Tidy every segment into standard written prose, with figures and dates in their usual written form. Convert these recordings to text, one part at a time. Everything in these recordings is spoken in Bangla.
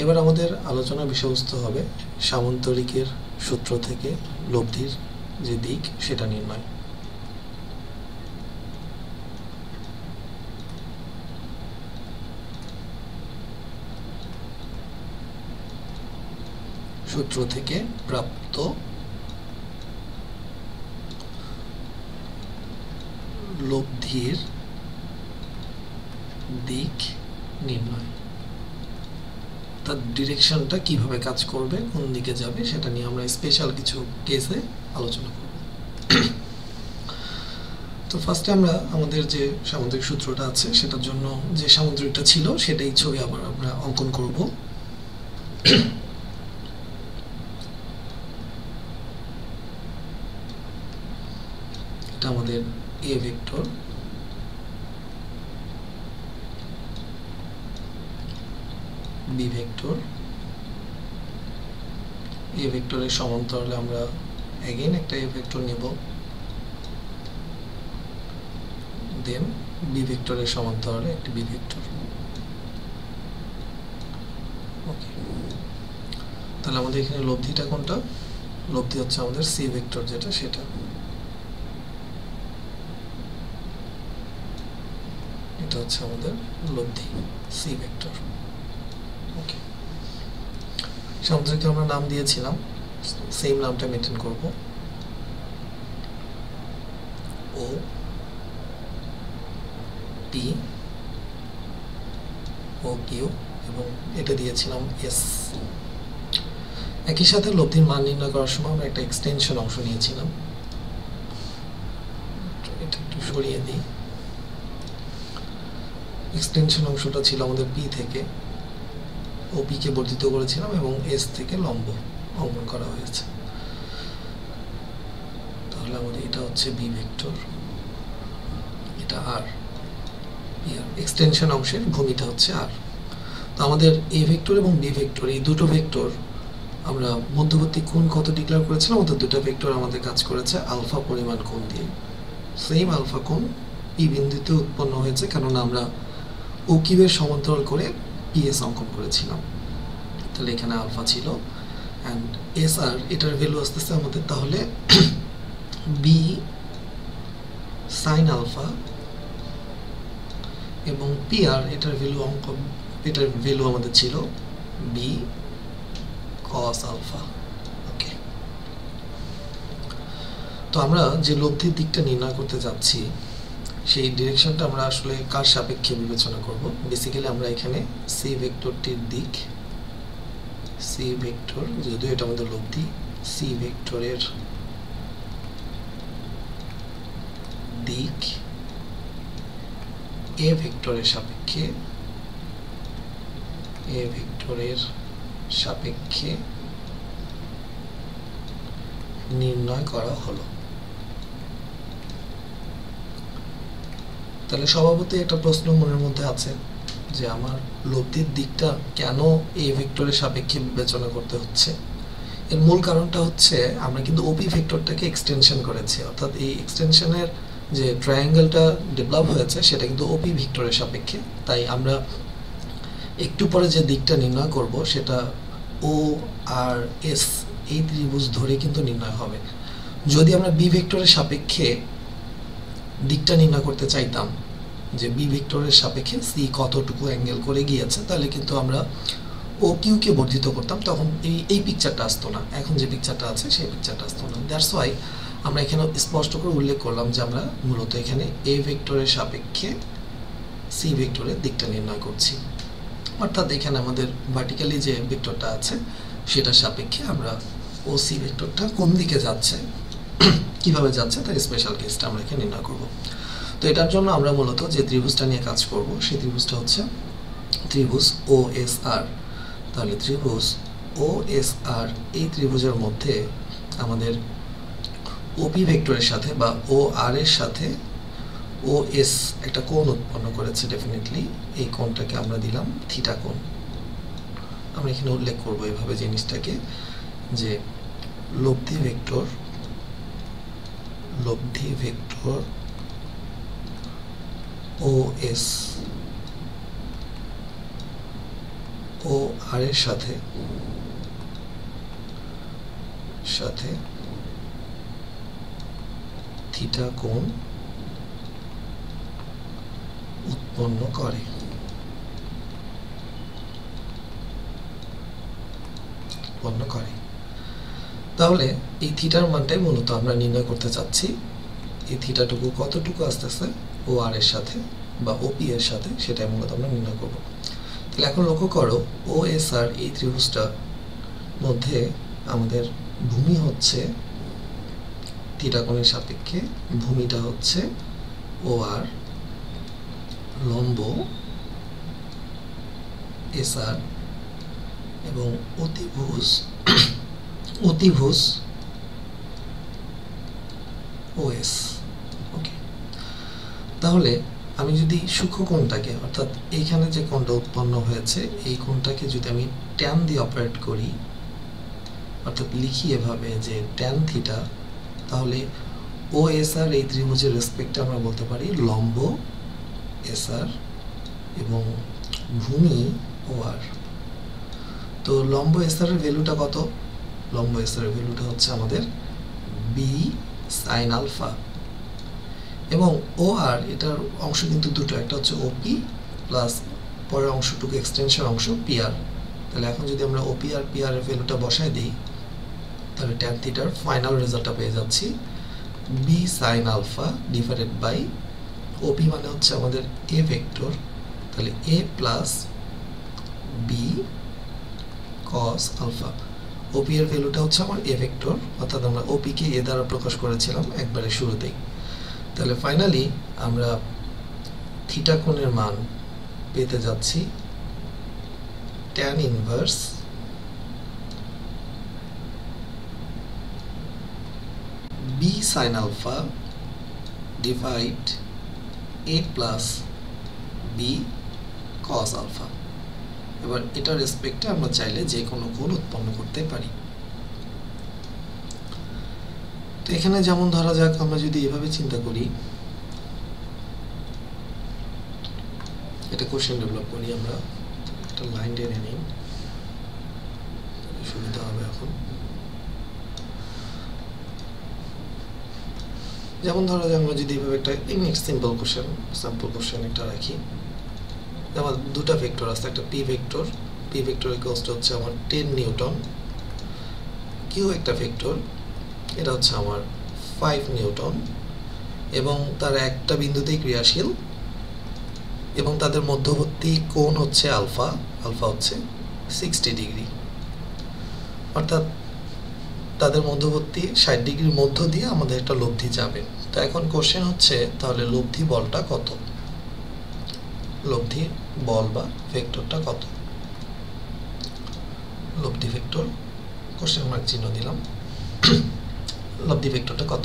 এবার আমাদের আলোচনার বিষয়বস্তু হবে সামান্তরিকের সূত্র থেকে লব্ধির যে দিক সেটা নির্ণয়। সূত্র থেকে প্রাপ্ত লব্ধির দিক নির্ণয়, তার ডিরেকশনটা কিভাবে কাজ করবে, কোন দিকে যাবে, সেটা নিয়ে আমরা স্পেশাল কিছু কেসে আলোচনা করব। তো ফার্স্টে আমরা আমাদের যে সামুদ্রিক সূত্রটা আছে সেটার জন্য যে সামুদ্রিকটা ছিল সেটাই ছবি আবার আমরা অঙ্কন করব। এটা আমাদের এ ভেক্টর, বি ভেক্টর, এ ভেক্টরের সমান্তরালে আমরা এগেইন একটা এ ভেক্টর নেব, দেন বি ভেক্টরের সমান্তরালে একটি বি ভেক্টর। ওকে, তাহলে আমাদের এখানে লব্ধিটা কোনটা? লব্ধি হচ্ছে আমাদের সি ভেক্টর যেটা, সেটা। এটা হচ্ছে আমাদের লব্ধি সি ভেক্টর। ওকে, সামুদ্রিককে আমরা নাম দিয়েছিলাম, সেম নামটা মেনটেন করব। ও পি, ও কিউ, এবং এটা দিয়েছিলাম এস। একই সাথে লব্ধির মান নির্ণয় করার সময় আমরা একটা এক্সটেনশন অংশ নিয়েছিলাম, এটা একটু সরিয়ে দিই। এক্সটেনশন অংশটা ছিল আমাদের পি থেকে, ও পি কে বর্ধিত করেছিলাম এবং এস থেকে লম্ব অঙ্কন করা হয়েছে। তাহলে আমাদের এটা হচ্ছে বি ভেক্টর, এটা আর। এক্সটেনশন অংশের ভূমিটা হচ্ছে আর। তো আমাদের এ ভেক্টর এবং বি ভেক্টর, এই দুটো ভেক্টর আমরা মধ্যবর্তী কোণ কত ডিক্লেয়ার করেছিলাম, অর্থাৎ দুটো ভেক্টর আমাদের কাজ করেছে আলফা পরিমাণ কোণ দিয়ে। সেম আলফা কোণ পি বিন্দুতে উৎপন্ন হয়েছে, কারণ আমরা ও কিউবের সমান্তরাল করে পিএস অঙ্কন করেছিলাম। তাহলে এখানে আলফা ছিল, অ্যান্ড এস আর এটার ভ্যালু আসতেছে আমাদের তাহলে বি সাইন আলফা, এবং পি আর এটার ভ্যালু আমাদের ছিল বি কস আলফা। ওকে, তো আমরা যে লব্ধির দিকটা নির্ণয় করতে যাচ্ছি সেই ডিরেকশনটা আমরা আসলে কার সাপেক্ষে বিবেচনা করব? বেসিক্যালি আমরা এখানে সি ভেক্টরটির দিক, সি ভেক্টর যদিও এটা আমাদের লব্ধি, সি ভেক্টরের দিক এ ভেক্টরের সাপেক্ষে, এ ভেক্টরের সাপেক্ষে নির্ণয় করা হলো। তাহলে স্বভাবতই একটা প্রশ্ন মনের মধ্যে আছে যে আমার লব্ধির দিকটা কেন এ ভেক্টরের সাপেক্ষে বিবেচনা করতে হচ্ছে। এর মূল কারণটা হচ্ছে আমরা কিন্তু ওপি ভেক্টরটাকে এক্সটেনশন করেছি, অর্থাৎ এই এক্সটেনশনের যে ট্রায়াঙ্গেলটা ডেভেলপ হয়েছে সেটা কিন্তু ওপি ভেক্টরের সাপেক্ষে। তাই আমরা একটু পরে যে দিকটা নির্ণয় করব সেটা ও আর এস এই ত্রিভুজ ধরে কিন্তু নির্ণয় হবে। যদি আমরা বি ভেক্টরের সাপেক্ষে দিকটা নির্ণয় করতে চাইতাম যে বি ভেক্টরের সাপেক্ষে সি কতটুকু অ্যাঙ্গেল করে গিয়েছে, তাহলে কিন্তু আমরা ও কিউকে বর্ধিত করতাম, তখন এই পিকচারটা আসতো না। এখন যে পিকচারটা আছে সেই পিকচারটা আসতো না। দ্যাটস ওয়াই আমরা এখানে স্পষ্ট করে উল্লেখ করলাম যে আমরা মূলত এখানে এ ভেক্টরের সাপেক্ষে সি ভেক্টরের দিকটা নির্ণয় করছি, অর্থাৎ এখানে আমাদের ভার্টিক্যালি যে ভেক্টরটা আছে সেটার সাপেক্ষে আমরা ও সি ভেক্টরটা কোন দিকে যাচ্ছে, কিভাবে যাচ্ছে তার স্পেশাল কেসটা আমরা এখানে নির্ণয় করব। তো এটার জন্য আমরা মূলত যে ত্রিভুজটা নিয়ে কাজ করব সেই ত্রিভুজটা হচ্ছে ত্রিভুজ ও এস আর। তাহলে ত্রিভুজ ও এস আর, এই ত্রিভুজের মধ্যে আমাদের ওপি ভেক্টরের সাথে বা ও আর এর সাথে ও এস একটা কোণ উৎপন্ন করেছে ডেফিনেটলি। এই কোণটাকে আমরা দিলাম থিটা কোণ। আমরা এখানে উল্লেখ করব এভাবে জিনিসটাকে যে লব্ধি ভেক্টর ও এস ও আর এর সাথে থিটা কোণ উৎপন্ন করে। তাহলে এই থিটার মানটাই মূলত আমরা নির্ণয় করতে চাচ্ছি। এই থিটাটুকু কতটুকু আসতেছে ও আর এর সাথে বা ওপি এর সাথে, সেটাই মূলত আমরা নির্ণয় করব। তাহলে এখন লক্ষ্য করো, ও এস আর এই ত্রিভুজটার মধ্যে আমাদের ভূমি হচ্ছে থিটা কোণের সাপেক্ষে, ভূমিটা হচ্ছে ও আর, লম্ব এস আর এবং অতিভুজ ওএস। ওকে, তাহলে আমি যদি সূক্ষ্ম কোণটাকে, অর্থাৎ এইখানে যে কোণটা উৎপন্ন হয়েছে এই কোণটাকে যদি আমি ট্যান দিয়ে অপারেট করি, অর্থাৎ লিখি এভাবে যে ট্যান থিটা, তাহলে ও এস আর এই ত্রিভুজের রেসপেক্টে আমরা বলতে পারি লম্ব এস আর এবং ভূমি ও আর। তো লম্ব এস আর এর ভ্যালুটা কত? লম্ব এস আর এর ভ্যালুটা হচ্ছে আমাদের বি সাইন আলফা, এবং ও আর এটার অংশ কিন্তু দুটো, একটা হচ্ছে ওপি প্লাস পরের অংশটুকু এক্সটেনশন অংশ পি আর। তাহলে এখন যদি আমরা ওপি আর পি আর এর ভ্যালুটা বসায় দিই, তাহলে ট্যান থিটার ফাইনাল রেজাল্টটা পেয়ে যাচ্ছি b sine alpha divided by OP মানে হচ্ছে আমাদের এ ভেক্টর, তাহলে a plus B cos alpha. OP এর ভ্যালুটা হচ্ছে আমার এ ভেক্টর, অর্থাৎ আমরা ওপি কে এ দ্বারা প্রকাশ করেছিলাম একবারে শুরুতেই। তাহলে ফাইনালি আমরা থিটা কোণের মান পেতে যাচ্ছি tan inverse b sine alpha divide a plus B cos alpha. এবার এটার রেসপেক্টে আমরা চাইলে যে কোনো কোণ উৎপন্ন করতে পারি। তো এখানে যেমন ধরা যাক, আমরা যদি এভাবে চিন্তা করি, এটা কোশ্চেন ডেভেলপ করি, আমরা একটা লাইন টেনে নিই, সুবিধা হবে। এখন যেমন ধরা যাক, আমরা যদি এভাবে একটা সিম্পল কোশ্চেন একটা রাখি, আমার দুটা ভেক্টর আছে, একটা পি ভেক্টর ইকুয়ালস টু হচ্ছে আমার 10 নিউটন, কিউ একটা ভেক্টর, এটা হচ্ছে আমার 5 নিউটন, এবং তারা একটা বিন্দুতেই ক্রিয়াশীল, এবং তাদের মধ্যবর্তী কোণ হচ্ছে আলফা হচ্ছে 60 ডিগ্রি, অর্থাৎ তাদের মধ্যবর্তী 60 ডিগ্রির মধ্য দিয়ে আমাদের একটা লব্ধি যাবে। তো এখন কোশ্চেন হচ্ছে, তাহলে লব্ধি বলটা কত? লব্ধি বল বা ভেক্টরটা কত? লব্ধি ভেক্টর, কোশ্চেন মার্ক চিহ্ন দিলাম, লব্ধি ভেক্টরটা কত?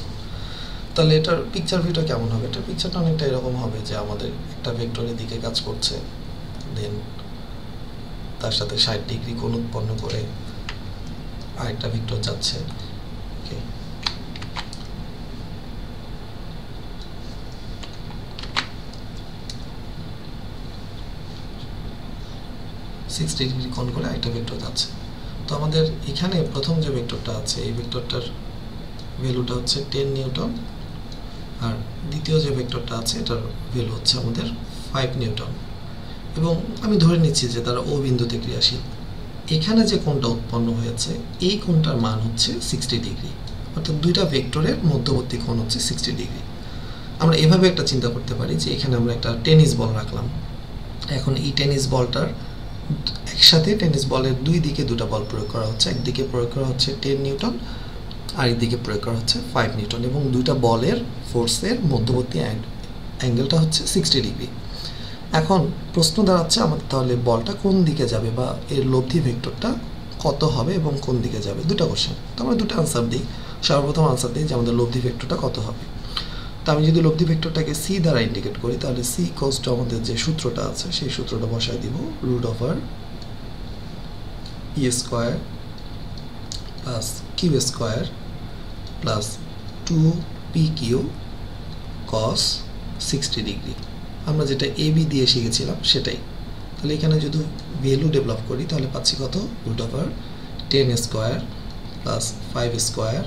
তাহলে এটার পিকচার ভিউটা কেমন হবে? এটার পিকচারটা অনেকটা এরকম হবে যে আমাদের একটা ভেক্টরের দিকে কাজ করছে, দেন তার সাথে 60 ডিগ্রি কোণ উৎপন্ন করে আরেকটা ভেক্টর যাচ্ছে। ওকে, 60 ডিগ্রি কোণ করে আরেকটা ভেক্টর যাচ্ছে। তো আমাদের এখানে প্রথম যে ভেক্টরটা আছে, এই ভেক্টরটার ভ্যালুটা হচ্ছে 10 নিউটন, আর দ্বিতীয় যে ভেক্টরটা আছে এটার ভ্যালু হচ্ছে আমাদের 5 নিউটন, এবং আমি ধরে নিচ্ছি যে তারা ও বিন্দুতে ক্রিয়াশীল। এখানে যে কোণটা উৎপন্ন হয়েছে এই কোণটার মান হচ্ছে 60 ডিগ্রি, অর্থাৎ দুইটা ভেক্টরের মধ্যবর্তী কোণ হচ্ছে 60 ডিগ্রি। আমরা এভাবে একটা চিন্তা করতে পারি যে এখানে আমরা একটা টেনিস বল রাখলাম, এখন এই টেনিস বলটার একসাথে টেনিস বলের দুই দিকে দুটো বল প্রয়োগ করা হচ্ছে, একদিকে প্রয়োগ করা হচ্ছে 10 নিউটন, আর একদিকে প্রয়োগ করা হচ্ছে 5 নিউটন, এবং দুইটা বলের ফোর্সের মধ্যবর্তী অ্যাঙ্গেলটা হচ্ছে 60 ডিগ্রি। এখন প্রশ্ন দাঁড়াচ্ছে আমাদের, তাহলে বলটা কোন দিকে যাবে বা এর লব্ধি ভেক্টরটা কত হবে এবং কোন দিকে যাবে? দুটো কোশ্চেন, তো আমরা দুটো আনসার দিই। সর্বপ্রথম আনসার দিই যে আমাদের লব্ধি ভেক্টরটা কত হবে। তো আমি যদি লব্ধি ভেক্টরটাকে সি দ্বারা ইন্ডিকেট করি, তাহলে সি ইকুয়ালস টু আমাদের যে সূত্রটা আছে সেই সূত্রটা বসায় দিব, root over e square plus Q square plus 2pq cos 60 degree. আমরা যেটা এ বি দিয়ে শিখেছিলাম সেটাই। তাহলে এখানে যদি ভ্যালু ডেভেলপ করি তাহলে পাচ্ছি কত, √10 square plus 5 square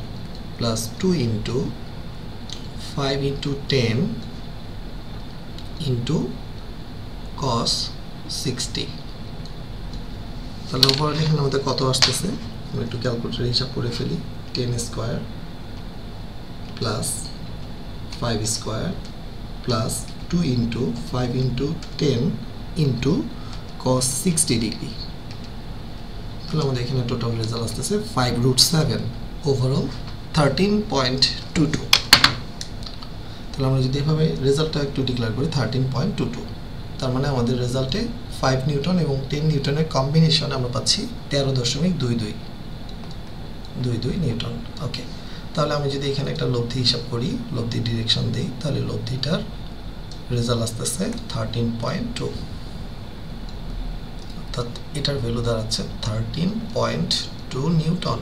plus 2 into 5 into 10 into cos 60। তাহলে ওভারঅল এখানে আমাদের কত আসতেছে, আমরা একটু ক্যালকুলেটরে হিসাব করে ফেলি। 10 square plus 5 square plus 2 into 5 into 10 into cos 60 degree. তাহলে আমাদের এখানে টোটাল রেজাল্ট আসতেছে 5√7, ওভারঅল 13.22। তাহলে আমরা যদি এভাবে রেজাল্টটা একটু ডিক্লেয়ার করি 13.22, তার মানে আমাদের রেজাল্টে 5 নিউটন এবং 10 নিউটনের কম্বিনেশন আমরা পাচ্ছি 13.22 নিউটন। ওকে, তাহলে আমি যদি এখানে একটা লব্ধি হিসাব করি, লব্ধি ডিরেকশন দিই, তাহলে লব্ধিটার রেজাল্ট আসতেছে 13.2, অর্থাৎ এটার ভ্যালু দাঁড়াচ্ছে 13.2 নিউটন।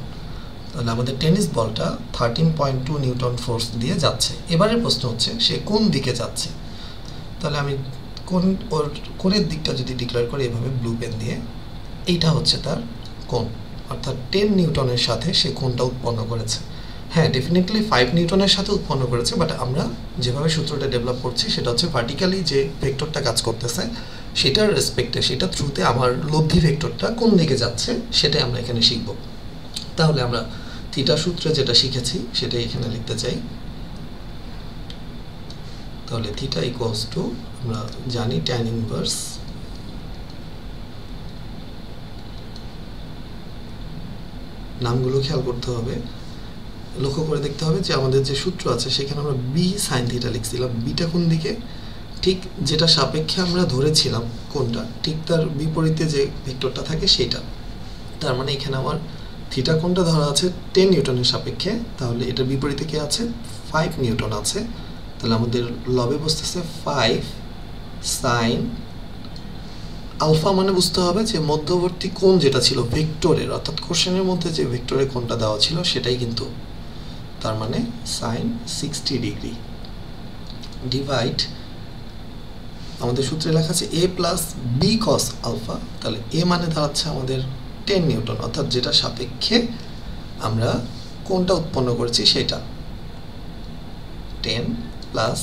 তাহলে আমাদের টেনিস বলটা 13.2 নিউটন ফোর্স দিয়ে যাচ্ছে। এবারের প্রশ্ন হচ্ছে সে কোন দিকে যাচ্ছে। তাহলে আমি কোণের দিকটা যদি ডিক্লেয়ার করি এভাবে ব্লু পেন দিয়ে, এইটা হচ্ছে তার কোণ, অর্থাৎ 10 নিউটনের সাথে সে কোণটা উৎপন্ন করেছে। হ্যাঁ, ডেফিনেটলি 5 নিউটনের সাথে উৎপন্ন করেছে, বাট আমরা যেভাবে সূত্রটা ডেভেলপ করছি সেটা হচ্ছে ভার্টিক্যালি যে ভেক্টরটা কাজ করতেছে সেটার রেসপেক্টে, সেটা থ্রুতে আমার লব্ধি ভেক্টরটা কোন দিকে যাচ্ছে সেটাই আমরা এখানে শিখব। তাহলে আমরা থিটা সূত্রে যেটা শিখেছি সেটাই এখানে লিখতে চাই। তাহলে থিটা ইকুয়ালস টু, আমরা জানি tan ইনভার্স নামগুলো খেয়াল করতে হবে, লক্ষ্য করে দেখতে হবে যে আমাদের যে সূত্র আছে সেখানে আমরা বি সাইন থিটা লিখছিলাম। বিটা কোন দিকে, ঠিক যেটা সাপেক্ষে আমরা ধরেছিলাম কোনটা, ঠিক তার বিপরীতে যে ভেক্টরটা থাকে সেটা। তার মানে এখানে আমার থিটা কোনটা ধরা আছে 10 নিউটনের সাপেক্ষে, তাহলে এটার বিপরীতে কি আছে, 5 নিউটন আছে। তাহলে আমাদের লবে বসতেছে 5 সাইন আলফা, মানে বুঝতে হবে যে মধ্যবর্তী কোণ যেটা ছিল ভেক্টরের, অর্থাৎ কোশ্চেনের মধ্যে যে ভেক্টরের কোণটা দেওয়া ছিল সেটাই কিন্তু, তার মানে সাইন 60 ডিগ্রি ডিভাইড, আমাদের সূত্রে লেখা আছে a plus B cos alpha. তাহলে a মানে দাঁড়াচ্ছে আমাদের 10 নিউটন, অর্থাৎ যেটা সাপেক্ষে আমরা কোণটা উৎপন্ন করেছি সেটা 10 প্লাস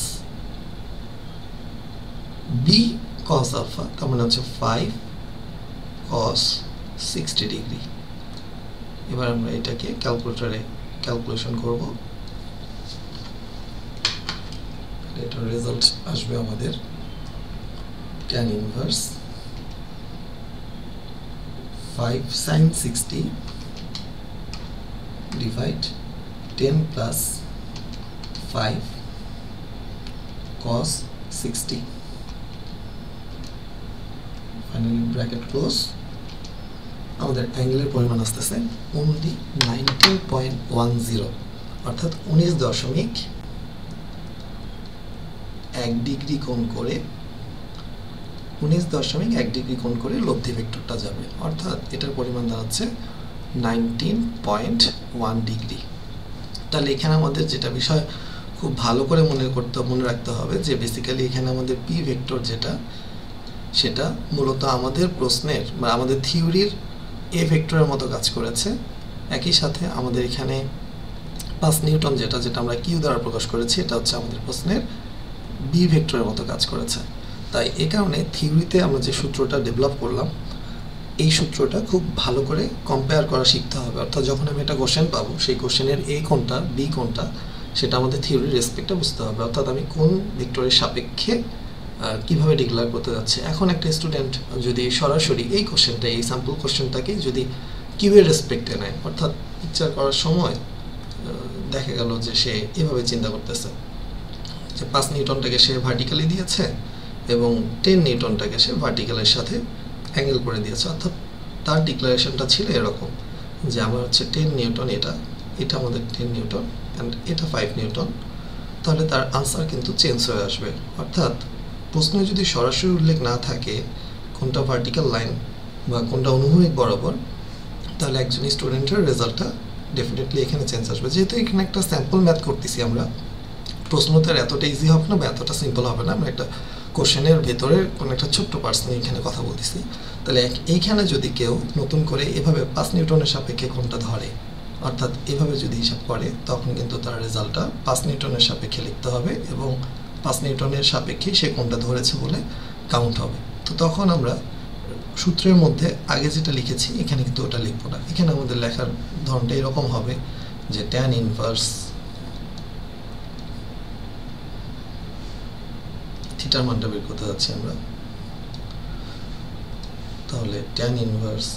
বি cos আলফা, তার মানে হচ্ছে 5 cos 60 ডিগ্রি। এবার আমরা এটাকে ক্যালকুলেটরে ক্যালকুলেশন করব, এটার রেজাল্ট আসবে আমাদের tan inverse 5 sin 60 divide 10 plus 5 cos 60, finally bracket close. আমাদের অ্যাঙ্গেলের পরিমাণ আসতেছে only 19.10, অর্থাৎ 19.1 ডিগ্রি কোণ করে 19.1 ডিগ্রি কোণ করে লব্ধি ভেক্টরটা যাবে, অর্থাৎ এটার পরিমাণ দাঁড়াচ্ছে 19.1 ডিগ্রি। তাহলে এখানে আমাদের যেটা বিষয় খুব ভালো করে মনে রাখতে হবে যে বেসিক্যালি এখানে আমাদের পি ভেক্টর যেটা, সেটা মূলত আমাদের প্রশ্নের বা আমাদের থিওরির এ ভেক্টরের মতো কাজ করেছে। একই সাথে আমাদের এখানে 5 নিউটন যেটা আমরা কিউ দ্বারা প্রকাশ করেছি, এটা হচ্ছে আমাদের প্রশ্নের বি ভেক্টরের মতো কাজ করেছে। তাই এ কারণে থিওরিতে আমরা যে সূত্রটা ডেভেলপ করলাম, এই সূত্রটা খুব ভালো করে কম্পেয়ার করা শিখতে হবে। অর্থাৎ যখন আমি একটা কোশ্চেন পাবো, সেই কোশ্চেনের এ কোনটা বি কোনটা সেটা আমাদের থিওরির রেসপেক্টে বুঝতে হবে, অর্থাৎ আমি কোন ভেক্টরের সাপেক্ষে কিভাবে ডিক্লেয়ার করতে যাচ্ছে। এখন একটা স্টুডেন্ট যদি সরাসরি এই কোশ্চেনটা, এই স্যাম্পল কোশ্চেনটাকে যদি কিউ এর রেসপেক্টে নেয়, অর্থাৎ পিকচার করার সময় দেখা গেল যে সে এভাবে চিন্তা করতেছে যে 5 নিউটনটাকে সে ভার্টিক্যালি দিয়েছে এবং 10 নিউটনটাকে সে ভার্টিক্যালের সাথে অ্যাঙ্গেল করে দিয়েছে, অর্থাৎ তার ডিক্লারেশনটা ছিল এরকম যে আমার হচ্ছে 10 নিউটন, এটা আমাদের 10 নিউটন অ্যান্ড এটা 5 নিউটন। তাহলে তার আনসার কিন্তু চেঞ্জ হয়ে আসবে। অর্থাৎ প্রশ্নে যদি সরাসরি উল্লেখ না থাকে কোনটা ভার্টিক্যাল লাইন বা কোনটা অনুভূমিক বরাবর, তাহলে একজন স্টুডেন্টের রেজাল্টটা ডেফিনেটলি এখানে চেঞ্জ আসবে। যেহেতু এখানে একটা স্যাম্পল ম্যাথ করতেছি আমরা, প্রশ্ন তো এতটা ইজি হবে না বা এতটা সিম্পল হবে না, আমরা একটা কোশ্চেনের ভেতরের কোনো একটা ছোট্ট পার্টস নিয়ে এখানে কথা বলতেছি। তাহলে এইখানে যদি কেউ নতুন করে এভাবে 5 নিউটনের সাপেক্ষে কোণটা ধরে, অর্থাৎ এভাবে যদি হিসাব করে, তখন কিন্তু তার রেজাল্টটা 5 নিউটনের সাপেক্ষে লিখতে হবে এবং 5 নিউটনের সাপেক্ষে সে কোণটা ধরেছে বলে কাউন্ট হবে। তো তখন আমরা সূত্রের মধ্যে আগে যেটা লিখেছি এখানে কিন্তু ওটা লিখবো না। এখানে আমাদের লেখার ধরনটা এরকম হবে যে tan ইনভার্স থিটার মানটা বের করতে যাচ্ছি আমরা। তাহলে tan ইনভার্স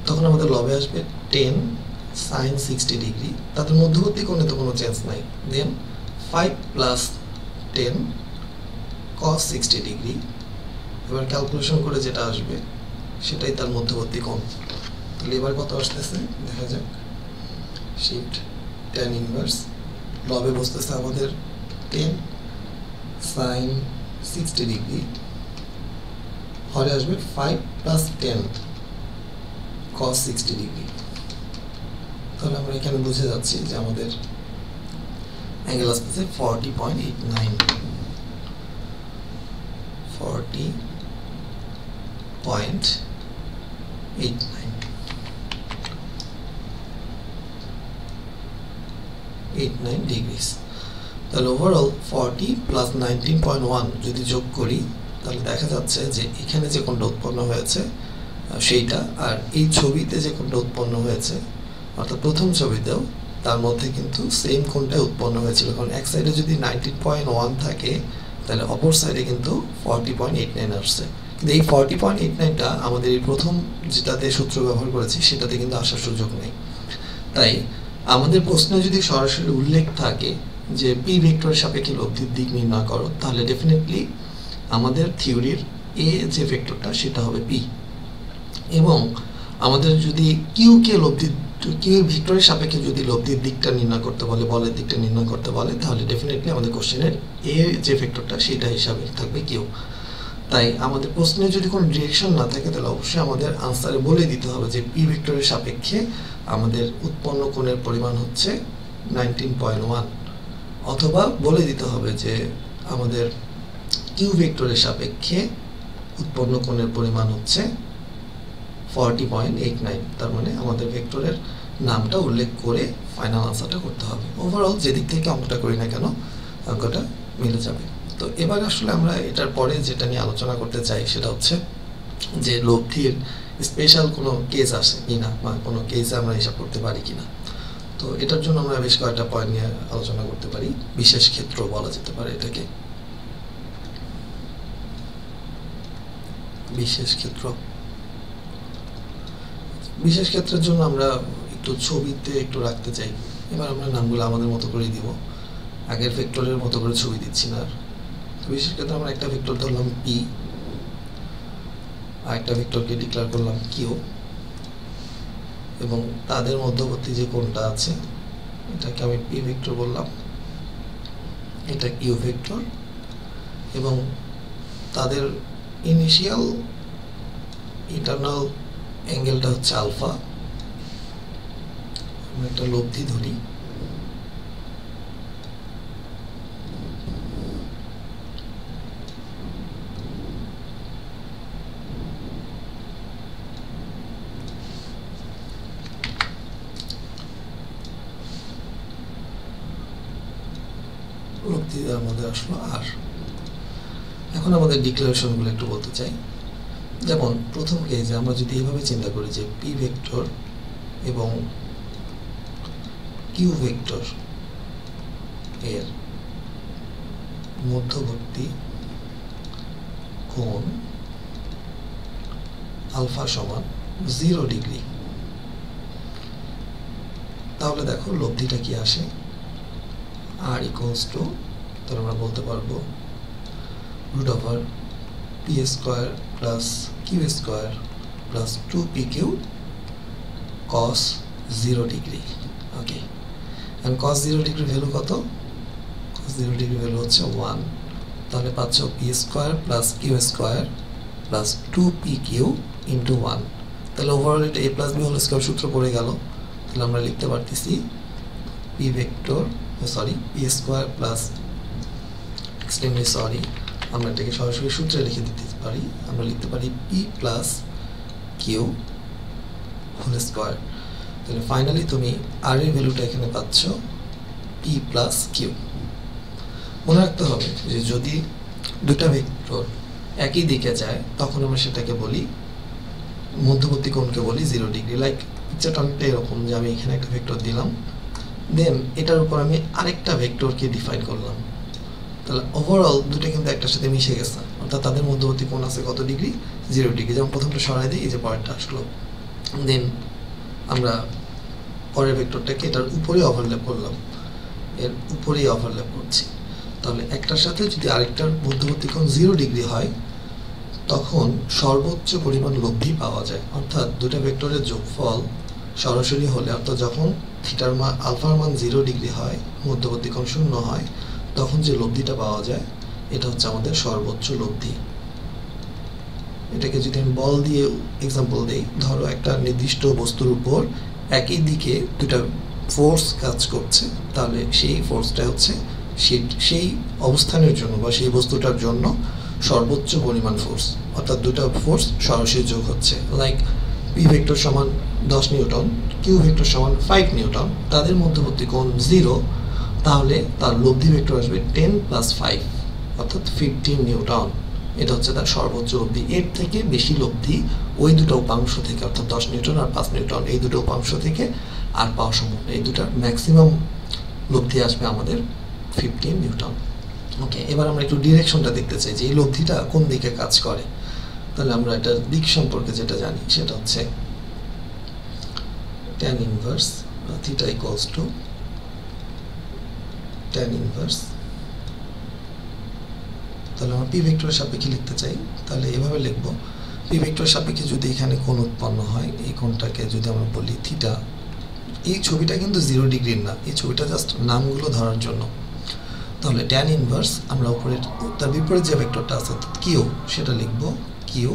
তখন আমাদের লবে আসবে 10 sin 60 ডিগ্রি, তাদের মধ্যবর্তী কোণে তো কোনো চেঞ্জ নাই, দেন 5 প্লাস 10 cos 60 ডিগ্রি। এবার ক্যালকুলেশন করে যেটা আসবে সেটাই তার মধ্যবর্তী কোণ। তাহলে এবার কত আসতেছে দেখা যাক। শিফট tan ইনভার্স লবে বসতেছে আমাদের 10 sin 60 ডিগ্রি, হরে আসবে 5 প্লাস 10 cos 60 ডিগ্রি। তাহলে আমরা এখানে বুঝে যাচ্ছি যে আমাদের অ্যাঙ্গেল আসতেছে 40.89 ডিগ্রিস। তাহলে ওভারঅল 40 প্লাস 19.1 যদি যোগ করি তাহলে দেখা যাচ্ছে যে এখানে যে কোণটা উৎপন্ন হয়েছে সেইটা, আর এই ছবিতে যে কোণটা উৎপন্ন হয়েছে অর্থাৎ প্রথম ছবিতেও তার মধ্যে কিন্তু সেম কোণটাই উৎপন্ন হয়েছিল। কারণ এক সাইডে যদি 19.1 থাকে তাহলে অপর সাইডে কিন্তু 40.89 আসছে। কিন্তু এই 40.89টা আমাদের এই প্রথম যেটাতে সূত্র ব্যবহার করেছি সেটাতে কিন্তু আসার সুযোগ নেই। তাই আমাদের প্রশ্নে যদি সরাসরি উল্লেখ থাকে যে পি ভেক্টরের সাপেক্ষে লব্ধির দিক নির্ণয় করো, তাহলে ডেফিনেটলি আমাদের থিওরির এ যে ভেক্টরটা সেটা হবে পি। এবং আমাদের যদি কিউ ভেক্টরের সাপেক্ষে যদি লব্ধির দিকটা নির্ণয় করতে বলে, বলের দিকটা নির্ণয় করতে বলে, তাহলে ডেফিনেটলি আমাদের কোশ্চেনের এ যে ভেক্টরটা সেটা হিসাবে থাকবে কিউ। তাই আমাদের প্রশ্নে যদি কোনো ডিরেকশন না থাকে তাহলে অবশ্যই আমাদের আনসারে বলে দিতে হবে যে পি ভেক্টরের সাপেক্ষে আমাদের উৎপন্ন কোণের পরিমাণ হচ্ছে 19.1, অথবা বলে দিতে হবে যে আমাদের কিউ ভেক্টরের সাপেক্ষে উৎপন্ন কোণের পরিমাণ হচ্ছে 40.89। তার মানে আমাদের ভেক্টরের নামটা উল্লেখ করে ফাইনাল আনসারটা করতে হবে। ওভারঅল যেদিক থেকে অঙ্কটা করি না কেন অঙ্কটা মিলে যাবে। তো এবার আসলে আমরা এটার পরে যেটা নিয়ে আলোচনা করতে চাই সেটা হচ্ছে যে লব্ধির স্পেশাল কোনো কেস আসে কিনা বা কোনো কেসে আমরা হিসাব করতে পারি কিনা। তো এটার জন্য আমরা বেশ কয়েকটা পয়েন্ট নিয়ে আলোচনা করতে পারি। বিশেষ ক্ষেত্র বলা যেতে পারে এটাকে। বিশেষ ক্ষেত্রের জন্য আমরা একটু ছবিতে একটু রাখতে চাই। এবার আমরা নামগুলো আমাদের মতো করে দিব, আগের ভেক্টরের মতো করে ছবি দিচ্ছি না। বিশেষ ক্ষেত্রে আমরা একটা ভেক্টর ধরলাম পি, আর একটা ভেক্টরকে ডিক্লেয়ার করলাম কিউ, এবং তাদের মধ্যবর্তী যে কোণটা আছে এটাকে আমি পি ভেক্টর বললাম, এটা কিউ ভেক্টর, এবং তাদের ইনিশিয়াল ইন্টারনাল অ্যাঙ্গেলটা হচ্ছে আলফা। আমরা একটা লব্ধি ধরি, লব্ধির মধ্যে আসলো আর। এখন আমাদের ডিক্লারেশনগুলো একটু বলতে চাই। যেমন প্রথম কেসে আমরা যদি এইভাবে চিন্তা করি যে পি ভেক্টর এবং কিউ ভেক্টর এর মধ্যবর্তী কোণ আলফা সমান 0 ডিগ্রি, তাহলে দেখো লব্ধিটা কি আসে, আর ইকুয়ালস টু, তাহলে আমরা বলতে পারবো root over P square plus Q square plus 2pq cos 0 degree. Okay, এখন cos 0 ডিগ্রি ভ্যালু কত? cos 0 ডিগ্রি ভ্যালু হচ্ছে 1। তাহলে পাচ্ছ p square plus Q square plus 2pq into 1। তাহলে ওভারঅল এটা a plus b whole square সূত্র পড়ে গেল। তাহলে আমরা লিখতে পারতেছি p vector p square plus extremely sorry আমরা এটাকে সরাসরি সূত্রে লিখে দিতে পারি। আমরা লিখতে পারি P plus Q whole square. তাহলে ফাইনালি তুমি আর এর ভ্যালুটা এখানে পাচ্ছ পি প্লাস কিউ। মনে রাখতে হবে যে যদি দুটা ভেক্টর একই দিকে যায় তখন আমরা সেটাকে বলি মধ্যবর্তী কোণকে বলি 0 ডিগ্রি। লাইক পিকচারটা অনেকটা এরকম যে আমি এখানে একটা ভেক্টর দিলাম, দেন এটার উপর আমি আরেকটা ভেক্টরকে ডিফাইন করলাম। তাহলে ওভারঅল দুটো কিন্তু একটার সাথে মিশে গেছে, অর্থাৎ তাদের মধ্যবর্তী কোণ আছে কত ডিগ্রি? 0 ডিগ্রি। যেমন প্রথমটা সরাই দিই, এই যে পরেরটা আসলো, দেন আমরা পরের ভেক্টরটাকে এটার উপরে ওভারল্যাপ করলাম, এর উপরেই ওভারল্যাপ করছি। তাহলে একটার সাথে যদি আরেকটার মধ্যবর্তী কোণ 0 ডিগ্রি হয় তখন সর্বোচ্চ পরিমাণ লব্ধি পাওয়া যায়। অর্থাৎ দুটো ভেক্টরের যোগফল সরাসরি হলে, অর্থাৎ যখন থিটার মান আলফার মান 0 ডিগ্রি হয়, মধ্যবর্তী কোণ 0 হয়, তখন যে লব্ধিটা পাওয়া যায় এটা হচ্ছে আমাদের সর্বোচ্চ লব্ধি। এটাকে যদি আমি বল দিয়ে এক্সাম্পল দিই, ধরো একটা নির্দিষ্ট বস্তুর উপর একই দিকে দুটা ফোর্স কাজ করছে, তাহলে সেই ফোর্সটা হচ্ছে সেই অবস্থানের জন্য বা সেই বস্তুটার জন্য সর্বোচ্চ পরিমাণ ফোর্স। অর্থাৎ দুটা ফোর্স সরাসরি যোগ হচ্ছে, লাইক পি ভেক্টর সমান 10 নিউটন, কিউ ভেক্টর সমান 5 নিউটন, তাদের মধ্যবর্তী কোণ 0, তাহলে তার লব্ধি ভেক্টর আসবে 10 প্লাস 5 অর্থাৎ 15 নিউটন। এটা হচ্ছে তার সর্বোচ্চ লব্ধি। এর থেকে বেশি লব্ধি ওই দুটো উপাংশ থেকে, অর্থাৎ 10 নিউটন আর 5 নিউটন, এই দুটো উপাংশ থেকে আর পাওয়া সম্ভব নয়। এই দুটার ম্যাক্সিমাম লব্ধি আসবে আমাদের 15 নিউটন। ওকে, এবার আমরা একটু ডিরেকশনটা দেখতে চাই যে এই লব্ধিটা কোন দিকে কাজ করে। তাহলে আমরা এটার দিক সম্পর্কে যেটা জানি সেটা হচ্ছে tan inverse theta equals to tan inverse. তাহলে আমরা পি ভেক্টরের সাপেক্ষে লিখতে চাই, তাহলে এভাবে লিখব, পি ভেক্টরের সাপেক্ষে যদি এখানে কোণ উৎপন্ন হয়, এই কোণটাকে যদি আমরা বলি থিটা, এই ছবিটা কিন্তু 0 ডিগ্রির না, এই ছবিটা জাস্ট নামগুলো ধরার জন্য। তাহলে tan ইনভার্স আমরা উপরে তার বিপরীত যে ভেক্টরটা আছে কিউ, সেটা লিখব Q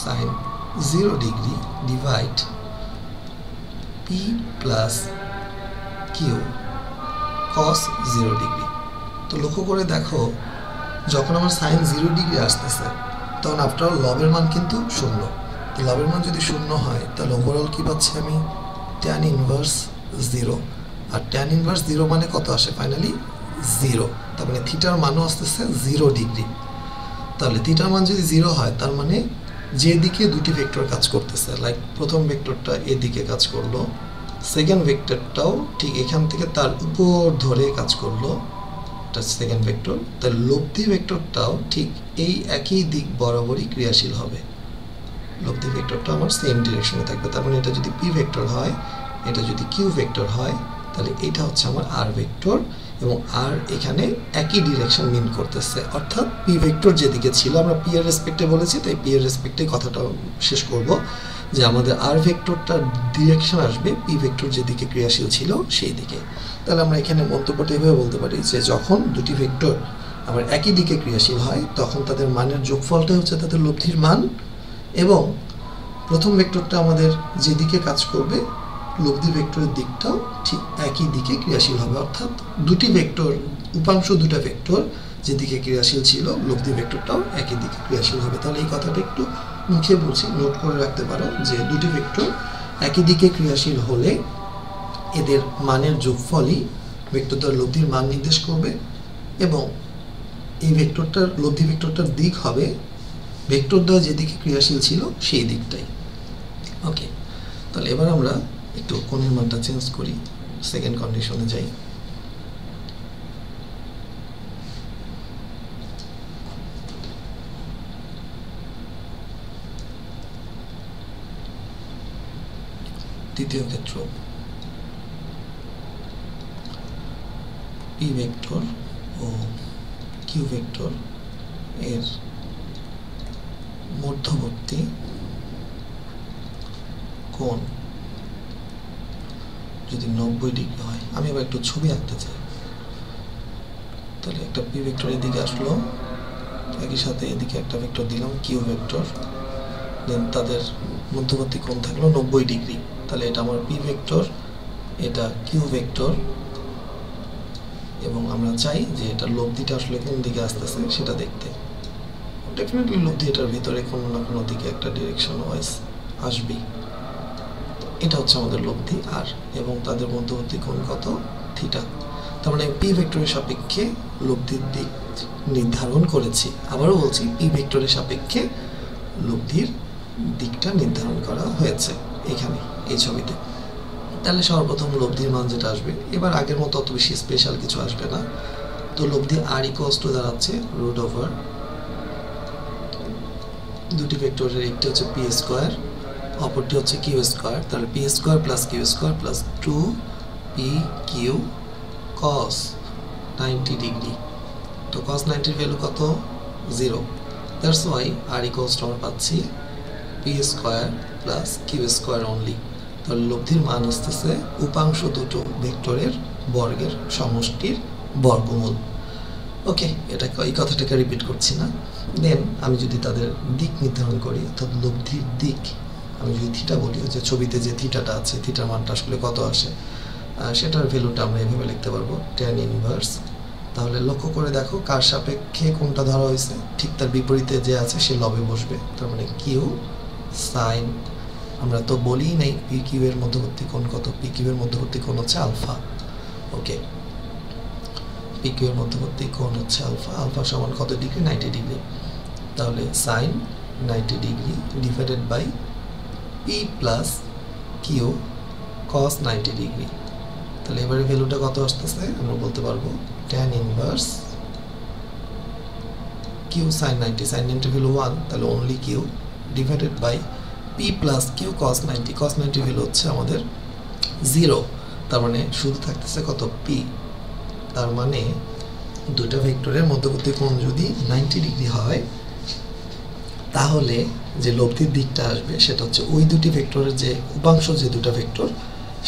sine 0 degree divide P plus Q cos 0 degree. তো লক্ষ্য করে দেখো, যখন আমার সাইন 0 ডিগ্রি আসতেছে তখন আফটার লবের মান কিন্তু 0। লবের মান যদি 0 হয় তাহলে ওভারঅল কি পাচ্ছি আমি? tan inverse 0। আর tan ইনভার্স 0 মানে কত আসে? ফাইনালি 0। তার মানে থিটার মানও আসতেছে 0 ডিগ্রি। তাহলে থিটার মান যদি 0 হয় তার মানে যেদিকে দুটি ভেক্টর কাজ করতেছে, লাইক প্রথম ভেক্টরটা এদিকে কাজ করলো, সেকেন্ড ভেক্টরটাও ঠিক এখান থেকে তার উপর ধরে কাজ করলো, এটা সেকেন্ড ভেক্টর, তার লব্ধি ভেক্টরটাও ঠিক এই একই দিক বরাবরই ক্রিয়াশীল হবে। লব্ধি ভেক্টরটা আমার সেম ডিরেকশনে থাকবে। তার মানে এটা যদি পি ভেক্টর হয়, এটা যদি কিউ ভেক্টর হয়, তাহলে এটা হচ্ছে আমার আর ভেক্টর, এবং আর এখানে একই ডিরেকশন মিন করতেছে। অর্থাৎ পি ভেক্টর যেদিকে ছিল, আমরা পি এর রেসপেক্টে বলেছি, তাই পি এর রেসপেক্টে কথাটা শেষ করব যে আমাদের আর ভেক্টরটার ডিরেকশন আসবে পি ভেক্টর যেদিকে ক্রিয়াশীল ছিল সেই দিকে। তাহলে আমরা এখানে মন্তব্যটা এভাবে বলতে পারি যে যখন দুটি ভেক্টর আবার একই দিকে ক্রিয়াশীল হয় তখন তাদের মানের যোগফলটা হচ্ছে তাদের লব্ধির মান, এবং প্রথম ভেক্টরটা আমাদের যেদিকে কাজ করবে লব্ধি ভেক্টরের দিকটাও ঠিক একই দিকে ক্রিয়াশীল হবে। অর্থাৎ দুটি ভেক্টর উপাংশ দুটা ভেক্টর যেদিকে ক্রিয়াশীল ছিল লব্ধি ভেক্টরটাও একই দিকে ক্রিয়াশীল হবে। তাহলে এই কথাটা একটু মুখে বলছি, নোট করে রাখতে পারো যে দুটি ভেক্টর একই দিকে ক্রিয়াশীল হলে এদের মানের যোগফলই ভেক্টরটার লব্ধির মান নির্দেশ করবে, এবং এই ভেক্টরটার লব্ধি ভেক্টরটার দিক হবে ভেক্টরটা যেদিকে ক্রিয়াশীল ছিল সেই দিকটাই। ওকে, তাহলে এবার আমরা একটু কোণের মানটা চেঞ্জ করি, সেকেন্ড কন্ডিশনে যাই। দ্বিতীয় ক্ষেত্র, P vector O Q vector এর মধ্যবর্তী কোণ যদি 90 ডিগ্রি হয়, আমি এবার একটু ছবি আঁকতে চাই। তাহলে একটা পি ভেক্টর এদিকে আসলো, একই সাথে এদিকে একটা ভেক্টর দিলাম কিউ ভেক্টর, দেন তাদের মধ্যবর্তী কোণ থাকলো 90 ডিগ্রি। তাহলে এটা আমার পি ভেক্টর, এটা কিউ ভেক্টর, এবং আমরা চাই যে এটা লব্ধিটা আসলে কোন দিকে আসতেছে সেটা দেখতে। ডেফিনেটলি লব্ধি এটার ভিতরে কোনো না কোনো দিকে একটা ডিরেকশন ওয়াইজ আসবেই। এটা হচ্ছে আমাদের লব্ধি আর, এবং তাদের মধ্যবর্তী কোণ কত, থিটা। তার মানে পি ভেক্টরের সাপেক্ষে লব্ধির দিক নির্ধারণ করেছি। আবারও বলছি, পি ভেক্টরের সাপেক্ষে লব্ধির দিকটা নির্ধারণ করা হয়েছে এখানে এই ছবিতে। তাহলে সর্বপ্রথম লব্ধির মান যেটা আসবে, এবার আগের মতো অত বেশি স্পেশাল কিছু আসবে না। তো লব্ধি আর ইকুয়ালস টু দাঁড়াচ্ছে রুট ওভার দুটি ভেক্টরের, একটি হচ্ছে পি স্কোয়ার, অপরটি হচ্ছে কিউ স্কোয়ার। তাহলে P square plus Q square plus 2 p q cos 90 degree. তো cos 90 ভ্যালু কত, 0। That's why R equals to আমরা পাচ্ছি P square plus Q square only. তাহলে লব্ধির মান আসতেছে উপাংশ দুটো ভেক্টরের বর্গের সমষ্টির বর্গমূল। ওকে, এটা এই কথাটাকে রিপিট করছি না। দেন আমি যদি তাদের দিক নির্ধারণ করি, অর্থাৎ লব্ধির দিক, আমি যদি থিটা বলি, যে ছবিতে যে থিটাটা আছে, থিটার মানটা আসলে কত আসে, সেটার ভ্যালুটা আমরা এভাবে লিখতে পারবো tan ইনভার্স। তাহলে লক্ষ্য করে দেখো কার সাপেক্ষে কোনটা ধরা হয়েছে, ঠিক তার বিপরীতে যে আছে সে লবে বসবে। তার মানে কিউ সাইন, আমরা তো বলি নাই পি কিউ এর মধ্যবর্তী কোণ কত, পি কিউ এর মধ্যবর্তী কোণ হচ্ছে আলফা। ওকে, পি কিউ এর মধ্যবর্তী কোণ হচ্ছে আলফা, আলফা সমান কত ডিগ্রি, 90 ডিগ্রি। তাহলে sine 90 degree divided by P plus Q cos 90 degree. তাহলে এবারে ভ্যালুটা কত আসতেছে, আমরা বলতে পারবো tan inverse Q sine 90, sine 90 value 1, তাহলে only Q divided by P plus Q cos 90, cos 90 value হচ্ছে আমাদের 0। তার মানে শুধু থাকতেছে কত, পি। তার মানে দুটো ভেক্টরের মধ্যবর্তী কোণ যদি 90 ডিগ্রি হয়, তাহলে যে লব্ধির দিকটা আসবে সেটা হচ্ছে ওই দুটি ভেক্টরের যে উপাংশ, যে দুটো ভেক্টর,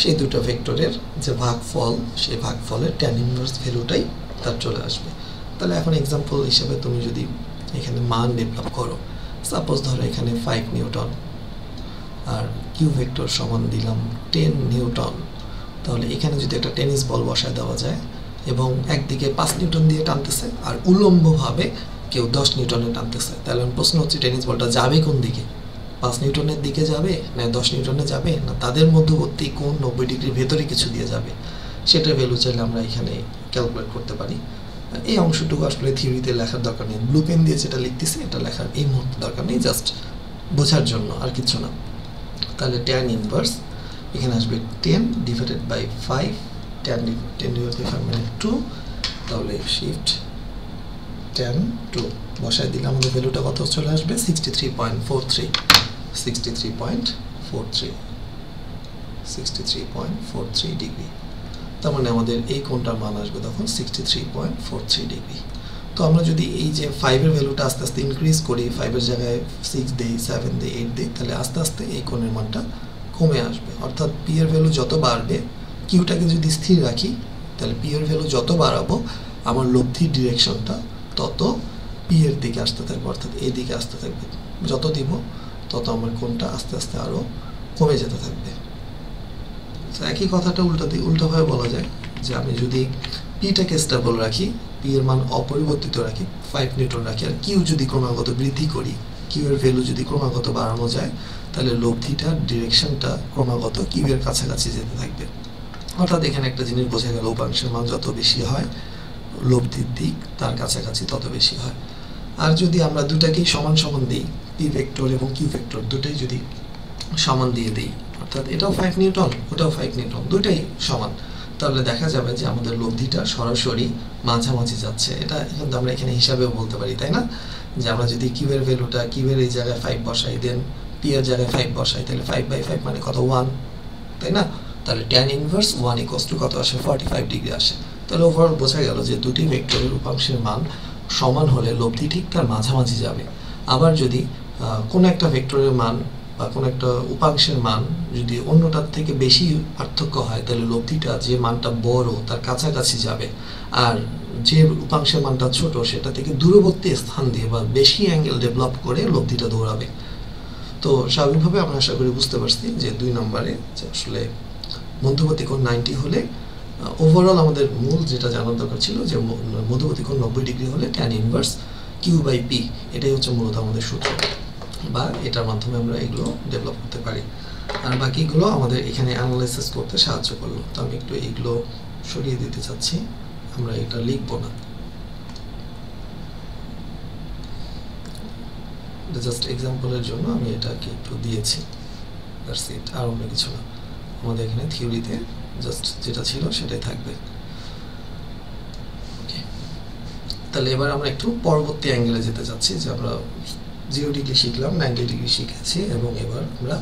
সেই দুটো ভেক্টরের যে ভাগফল, সেই ভাগফলের tan ইনভার্স ভ্যালুটাই তার চলে আসবে। তাহলে এখন এক্সাম্পল হিসেবে তুমি যদি এখানে মান ডেভেলপ করো, সাপোজ ধরো এখানে 5 নিউটন আর কিউ ভেক্টর সমান দিলাম 10 নিউটন। তাহলে এখানে যদি একটা টেনিস বল বসায় দেওয়া যায় এবং একদিকে 5 নিউটন দিয়ে টানতেছে আর উলম্বভাবে কেউ 10 নিউটনে টানতেছে, তাহলে প্রশ্ন হচ্ছে টেনিস বলটা যাবে কোন দিকে, 5 নিউটনের দিকে যাবে না 10 নিউটনে যাবে, না তাদের মধ্যবর্তী কোণ 90 ডিগ্রির ভেতরে কিছু দিয়ে যাবে, সেটার ভ্যালু চাইলে আমরা এখানে ক্যালকুলেট করতে পারি। এই অংশটুকু আসলে থিওরিতে লেখার দরকার নেই, ব্লু পেন দিয়ে যেটা লিখতেছি এটা লেখার এই মুহূর্তে দরকার নেই, জাস্ট বোঝার জন্য আর কিছু না। তাহলে tan ইনভার্স এখানে আসবে 10 ডিভাইডেড বাই 5, 10 ডিভাইডেড বাই 5 মানে 2, তাহলে শিফট tan 2 বসায় দিলে আমাদের ভ্যালুটা কত চলে আসবে, 63.43 ডিগ্রি। তার মানে আমাদের এই কোণটার মান আসবে তখন 63.43 ডিগ্রি। তো আমরা যদি এই যে 5 এর ভ্যালুটা আস্তে আস্তে ইনক্রিজ করি, 5 এর জায়গায় 6 দেই, 7 দেই, 8 দেই, তাহলে আস্তে আস্তে এই কোণের মানটা কমে আসবে। অর্থাৎ পি এর ভ্যালু যত বাড়বে, কিউটাকে যদি স্থির রাখি, তাহলে পি এর ভ্যালু যত বাড়াবো আমার লব্ধির ডিরেকশনটা তত পি এর দিকে আসতে থাকবে, অর্থাৎ এই দিকে আসতে থাকবে। যত দিব তত আমার কোণটা আস্তে আস্তে আরও কমে যেতে থাকবে। একই কথাটা উল্টোভাবে বলা যায় যে আমি যদি পিটাকে স্টেবল রাখি, পি এর মান অপরিবর্তিত রাখি, 5 নিউটন রাখি, আর কিউ যদি ক্রমাগত বৃদ্ধি করি, কিউ এর ভ্যালু যদি ক্রমাগত বাড়ানো যায়, তাহলে লব্ধিটার ডিরেকশনটা ক্রমাগত কিউ এর কাছাকাছি যেতে থাকবে। অর্থাৎ এখানে একটা জিনিস বোঝা গেল, উপাংশের মান যত বেশি হয় লব্ধির দিক তার কাছাকাছি তত বেশি হয়। আর যদি আমরা দুটাকেই সমান সমান দিই, পি ভেক্টর এবং কিউ ভেক্টর দুটাই যদি সমান দিয়ে দিই, অর্থাৎ এটাও 5 নিউটন ওটাও 5 নিউটন, দুটাই সমান, তাহলে দেখা যাবে যে আমাদের লব্ধিটা সরাসরি মাঝামাঝি যাচ্ছে। এটা কিন্তু আমরা এখানে হিসাবেও বলতে পারি, তাই না, যে আমরা যদি কিউ এর ভ্যালুটা, কিউ এর এই জায়গায় 5 বসাই, দেন পি এর জায়গায় 5 বসাই, তাহলে 5/5 মানে কত, 1, তাই না। তাহলে tan ইনভার্স 1 ইকুয়ালস টু কত আসে, 45 ডিগ্রি আসে। তাহলে ওভারঅল বোঝা গেল যে দুটি ভেক্টরের উপাংশের মান সমান হলে লব্ধি ঠিক তার মাঝামাঝি যাবে। আবার যদি কোনো একটা ভেক্টরের মান বা কোনো একটা উপাংশের মান যদি অন্যটার থেকে বেশি পার্থক্য হয়, তাহলে লব্ধিটা যে মানটা বড় তার কাছাকাছি যাবে, আর যে উপাংশের মানটা ছোট সেটা থেকে দূরবর্তী স্থান দিয়ে বা বেশি অ্যাঙ্গেল ডেভেলপ করে লব্ধিটা দৌড়াবে। তো স্বাভাবিকভাবে আমরা আশা করি বুঝতে পারছি যে 2 নম্বরে যে আসলে মধ্যবর্তী কোণ 90 হলে ওভারঅল আমাদের মূল যেটা জানার দরকার ছিল যে মধ্যবর্তী কোণ 90 ডিগ্রি হলে tan ইনভার্স Q/P, এটাই হচ্ছে মূলত আমাদের সূত্র, বা এটার মাধ্যমে আমরা এগুলো ডেভেলপ করতে পারি। আর বাকিগুলো আমাদের এখানে অ্যানালাইসিস করতে সাহায্য করলো। তো আমি একটু এইগুলো সরিয়ে দিতে চাচ্ছি, আমরা এটা লিখবো না, জাস্ট এক্সাম্পলের জন্য আমি এটাকে একটু দিয়েছি, দ্যাটস ইট, আর অন্য কিছু না। আমাদের এখানে থিওরিতে জাস্ট যেটা ছিল সেটাই থাকবে। ওকে, তাহলে এবার আমরা একটু পরবর্তী অ্যাঙ্গেলে যেতে চাচ্ছি, যে আমরা 0 ডিগ্রি শিখলাম, 90 ডিগ্রি শিখেছি, এবং এবার আমরা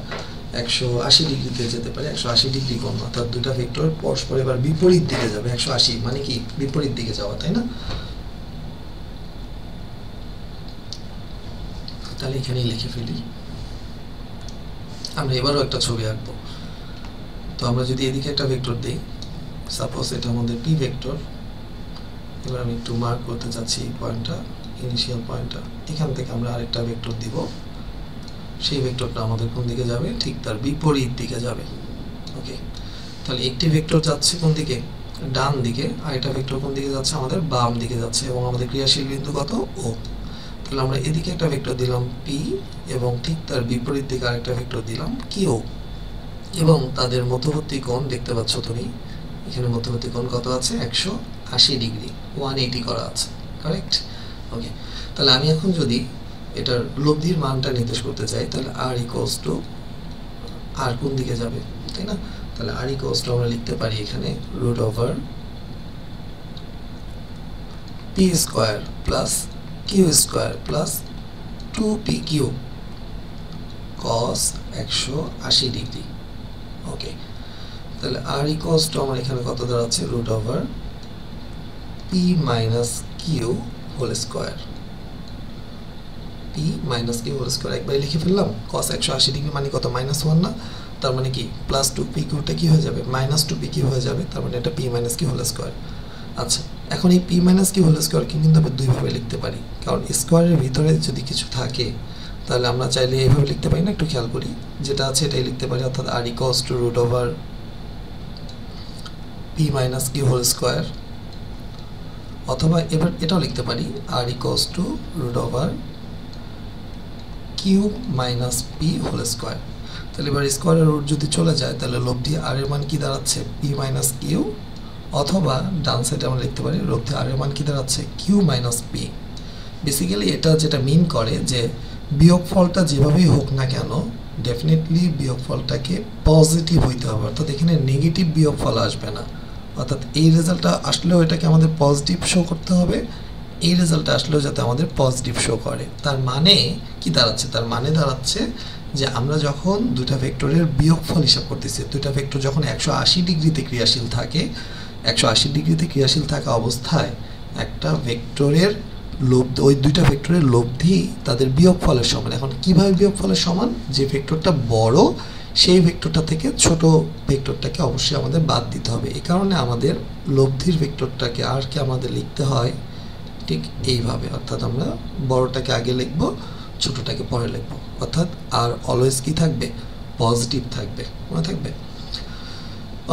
180 ডিগ্রিতে যেতে পারি। 180 ডিগ্রি কোণ, অর্থাৎ দুটা ভেক্টর পরস্পর এবার বিপরীত দিকে যাবে। 180 মানে কি বিপরীত দিকে যাওয়া, তাই না? তাহলে এখানেই লিখে ফেলি। আমরা এবারও একটা ছবি আঁকবো। তো আমরা যদি এদিকে একটা ভেক্টর দিই, সাপোজ এটা আমাদের পি ভেক্টর, এবার আমি একটু মার্ক করতে চাচ্ছি পয়েন্টটা, ইনিশিয়াল পয়েন্টটা। এখান থেকে আমরা আরেকটা ভেক্টর দিব, সেই ভেক্টরটা আমাদের কোন দিকে যাবে? ঠিক তার বিপরীত দিকে যাবে। ওকে, তাহলে একটি ভেক্টর যাচ্ছে কোন দিকে? ডান দিকে, আর একটা ভেক্টর কোন দিকে যাচ্ছে? আমাদের বাম দিকে যাচ্ছে, এবং আমাদের ক্রিয়াশীল বিন্দু কত? ও। তাহলে আমরা এদিকে একটা ভেক্টর দিলাম পি, এবং ঠিক তার বিপরীত দিকে আরেকটা ভেক্টর দিলাম কিউ, এবং তাদের মধ্যবর্তী কোণ দেখতে পাচ্ছ তুমি, এখানে মধ্যবর্তী কোণ কত আছে? 180 ডিগ্রি, 180 করা আছে, কারেক্ট? ওকে, তাহলে আমি এখন যদি এটার লব্ধির মানটা নির্দেশ করতে চাই, তাহলে আর ইকুয়ালস টু, আর কোন দিকে যাবে, তাই না? তাহলে আর ইকুয়ালস টু আমরা লিখতে পারি এখানে root over P square plus Q square plus 2p cube cos 180 degree. Okay, তাহলে আর ইকুয়ালস টু আমার এখানে কত দাঁড়াচ্ছে? Root over p minus Q whole square, p minus Q whole square একবার লিখে ফেললাম। কস 180 ডিগ্রি মানে কত? -1 না? তার মানে কি প্লাস 2p কিউটা কি হয়ে যাবে? -2p কিউ হয়ে যাবে, তার মানে এটা p minus Q whole square. আচ্ছা, এখন এই p মাইনাস কিউ হোল স্কোয়ারকে কিন্তু আমরা দুইভাবে লিখতে পারি, কারণ স্কোয়ারের ভিতরে যদি কিছু থাকে তাহলে আমরা চাইলে এইভাবে লিখতে পারি না? একটু খেয়াল করি, যেটা আছে এটাই লিখতে পারি, অর্থাৎ R equals to root over p minus Q whole square, অথবা এবার এটাও লিখতে পারি R equals to root over q minus p whole square. তাহলে এবার স্কোয়ারের রুট যদি চলে যায়, তাহলে লব্ধি আর এর মান কি দাঁড়াচ্ছে? পি মাইনাস কিউ, অথবা ডান সাইডে আমরা লিখতে পারি লব্ধি আর এর মান কি দাঁড়াচ্ছে? Q minus P. বেসিক্যালি এটা যেটা মিন করে যে বিয়োগফলটা যেভাবেই হোক না কেন, ডেফিনেটলি বিয়োগফলটাকে পজিটিভ হইতে হবে, অর্থাৎ এখানে নেগেটিভ বিয়োগফল আসবে না। অর্থাৎ এই রেজাল্টটা আসলেও এটাকে আমাদের পজিটিভ শো করতে হবে, এই রেজাল্টটা আসলেও যাতে আমাদের পজিটিভ শো করে। তার মানে কি দাঁড়াচ্ছে? তার মানে দাঁড়াচ্ছে যে আমরা যখন দুটা ভেক্টরের বিয়োগফল হিসাব করতেছি, দুটা ভেক্টর যখন 180 ডিগ্রিতে ক্রিয়াশীল থাকে, 180 ডিগ্রিতে ক্রিয়াশীল থাকা অবস্থায় একটা ভেক্টরের লব্ধি, ওই দুইটা ভেক্টরের লব্ধি তাদের বিয়োগফলের সমান। এখন কিভাবে বিয়োগফলের সমান? যে ভেক্টরটা বড় সেই ভেক্টরটা থেকে ছোট ভেক্টরটাকে অবশ্যই আমাদের বাদ দিতে হবে। এই কারণে আমাদের লব্ধির ভেক্টরটাকে আর কি আমাদের লিখতে হয় ঠিক এইভাবে, অর্থাৎ আমরা বড়টাকে আগে লিখব, ছোটটাকে পরে লিখব, অর্থাৎ আর অলওয়েজ কি থাকবে? পজিটিভ থাকবে, মনে থাকবে।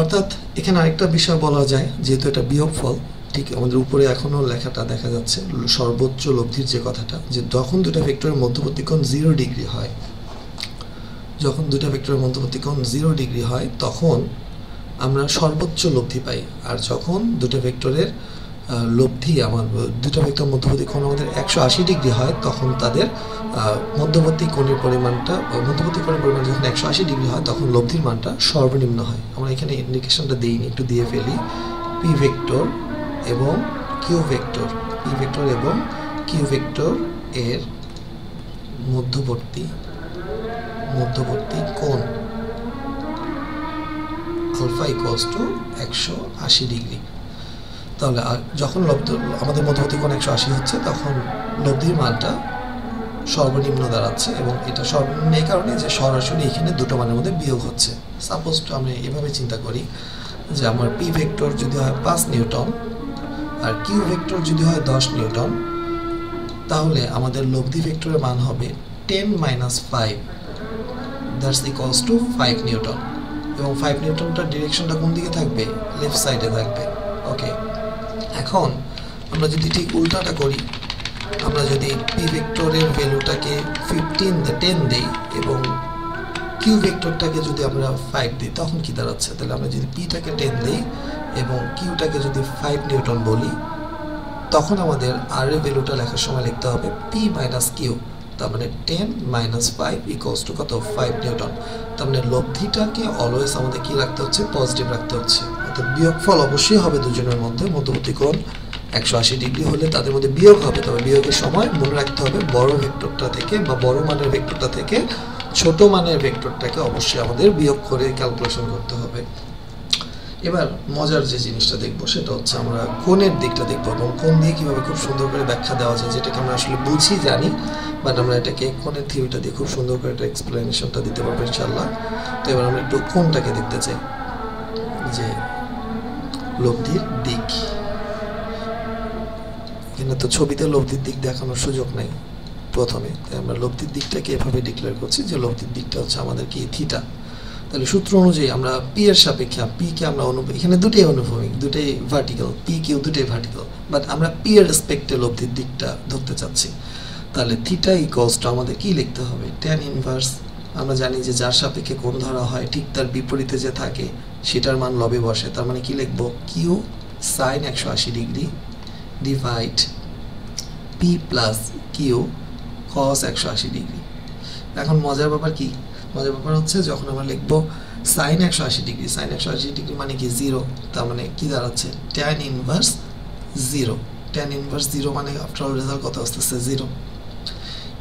অর্থাৎ এখানে আরেকটা বিষয় বলা যায়, যেহেতু এটা বিয়োগফল, ঠিক আমাদের উপরে এখনো লেখাটা দেখা যাচ্ছে সর্বোচ্চ লব্ধির যে কথাটা, যে যখন দুটা ভেক্টরের মধ্যবর্তী কোণ 0 ডিগ্রি হয়, যখন দুটা ভেক্টরের মধ্যবর্তী কোণ 0 ডিগ্রি হয় তখন আমরা সর্বোচ্চ লব্ধি পাই। আর যখন দুটো ভেক্টরের লব্ধি দুটো ভেক্টর মধ্যবর্তী কোণ আমাদের 180 ডিগ্রি হয়, তখন তাদের মধ্যবর্তী কোণের পরিমাণটা, মধ্যবর্তী কোণের পরিমাণ যখন 180 ডিগ্রি হয় তখন লব্ধির মানটা সর্বনিম্ন হয়। আমরা এখানে ইন্ডিকেশনটা দিইনি, একটু দিয়ে ফেলি। পি ভেক্টর এবং কিউ ভেক্টর, পি ভেক্টর এবং কিউ ভেক্টর এর মধ্যবর্তী কোণ আলফা ইকুয়ালস টু 180 ডিগ্রি। তাহলে যখন আমাদের মধ্যবর্তী কোণ 180 হচ্ছে, তখন লব্ধির মানটা সর্বনিম্ন দাঁড়াচ্ছে, এবং এটা সর্বনিম্ন এই কারণে যে সরাসরি এখানে দুটো মানের মধ্যে বিয়োগ হচ্ছে। সাপোজ আমরা এভাবে চিন্তা করি যে আমার পি ভেক্টর যদি হয় 5 নিউটন আর কিউ ভেক্টর যদি হয় 10 নিউটন, তাহলে আমাদের লব্ধি ভেক্টরের মান হবে 10 - 5, দ্যাটস ইকুয়ালস টু 5 নিউটন। এবং 5 নিউটনটার ডিরেকশনটা কোন দিকে থাকবে? লেফট সাইডে থাকবে। ওকে, এখন আমরা যদি ঠিক উল্টাটা করি, আমরা যদি পি ভেক্টরের ভ্যালুটাকে 10 দিই এবং কিউ ভেক্টরটাকে যদি আমরা 5 দিই, তখন কি দাঁড়াচ্ছে? তাহলে আমরা যদি পিটাকে 10 দিই এবং কিউটাকে যদি 5 নিউটন বলি, তখন আমাদের আর এর ভ্যালুটা লেখার সময় লিখতে হবে পি মাইনাস কিউ, তার মানে 10 - 5 ইকুয়ালস টু কত? 5 নিউটন। তার মানে লব্ধিটাকে অলওয়েজ আমাদের কি রাখতে হচ্ছে? পজিটিভ রাখতে হচ্ছে। অর্থাৎ বিয়োগফল অবশ্যই হবে দুজনের মধ্যে, মধ্যবর্তী কোণ 180 ডিগ্রি হলে তাদের মধ্যে বিয়োগ হবে, তবে বিয়োগের সময় মনে রাখতে হবে বড় ভেক্টরটা থেকে বা বড় মানের ভেক্টরটা থেকে ছোট মানের ভেক্টরটাকে অবশ্যই আমাদের বিয়োগ করে ক্যালকুলেশন করতে হবে। এবার মজার যে জিনিসটা দেখবো সেটা হচ্ছে আমরা কোণের দিকটা দেখবো, এবং কোণ দিয়ে কীভাবে খুব সুন্দর করে ব্যাখ্যা দেওয়া যায়, যেটাকে আমরা আসলে বুঝি জানি, বাট আমরা এটাকে কোণের থিওরিটা দিয়ে খুব সুন্দর করে একটা এক্সপ্লেনেশনটা দিতে পারবো ইনশাল্লাহ। তো এবার আমরা একটু কোণটাকে দেখতে চাই, যে লব্ধির দিক। এখানে তো ছবিতে লব্ধির দিক দেখানোর সুযোগ নাই প্রথমে, তাই আমরা লব্ধির দিকটাকে এভাবে ডিক্লেয়ার করছি যে লব্ধির দিকটা হচ্ছে আমাদের কি? থিটা। তাহলে সূত্র অনুযায়ী আমরা পি এর সাপেক্ষে পি কে আমরা এখানে দুটোই অনুভূমিক, দুটোই ভার্টিক্যাল, পি কিউ দুটোই ভার্টিক্যাল, বাট আমরা পি এর রেসপেক্টে লব্ধির দিকটা ধরতে চাচ্ছি। তাহলে থিটা ইকুয়ালস টু আমাদের কি লিখতে হবে? Tan inverse. আমরা জানি যে যার সাপেক্ষে কোণ ধরা হয় ঠিক তার বিপরীতে যে থাকে সেটার মান লবে বসে, তার মানে কি লিখবো? Q sine 180 degree divide P plus Q cos 180 degree. এখন মজার ব্যাপার কি? মজার ব্যাপার হচ্ছে যখন আমরা লিখবো সাইন 180 ডিগ্রি, সাইন 180 ডিগ্রি মানে কি? 0, তার মানে কি দাঁড়াচ্ছে? Tan inverse 0। ট্যান ইনভার্স 0 মানে আফটার অল রেজাল্ট কত আসতেছে? 0।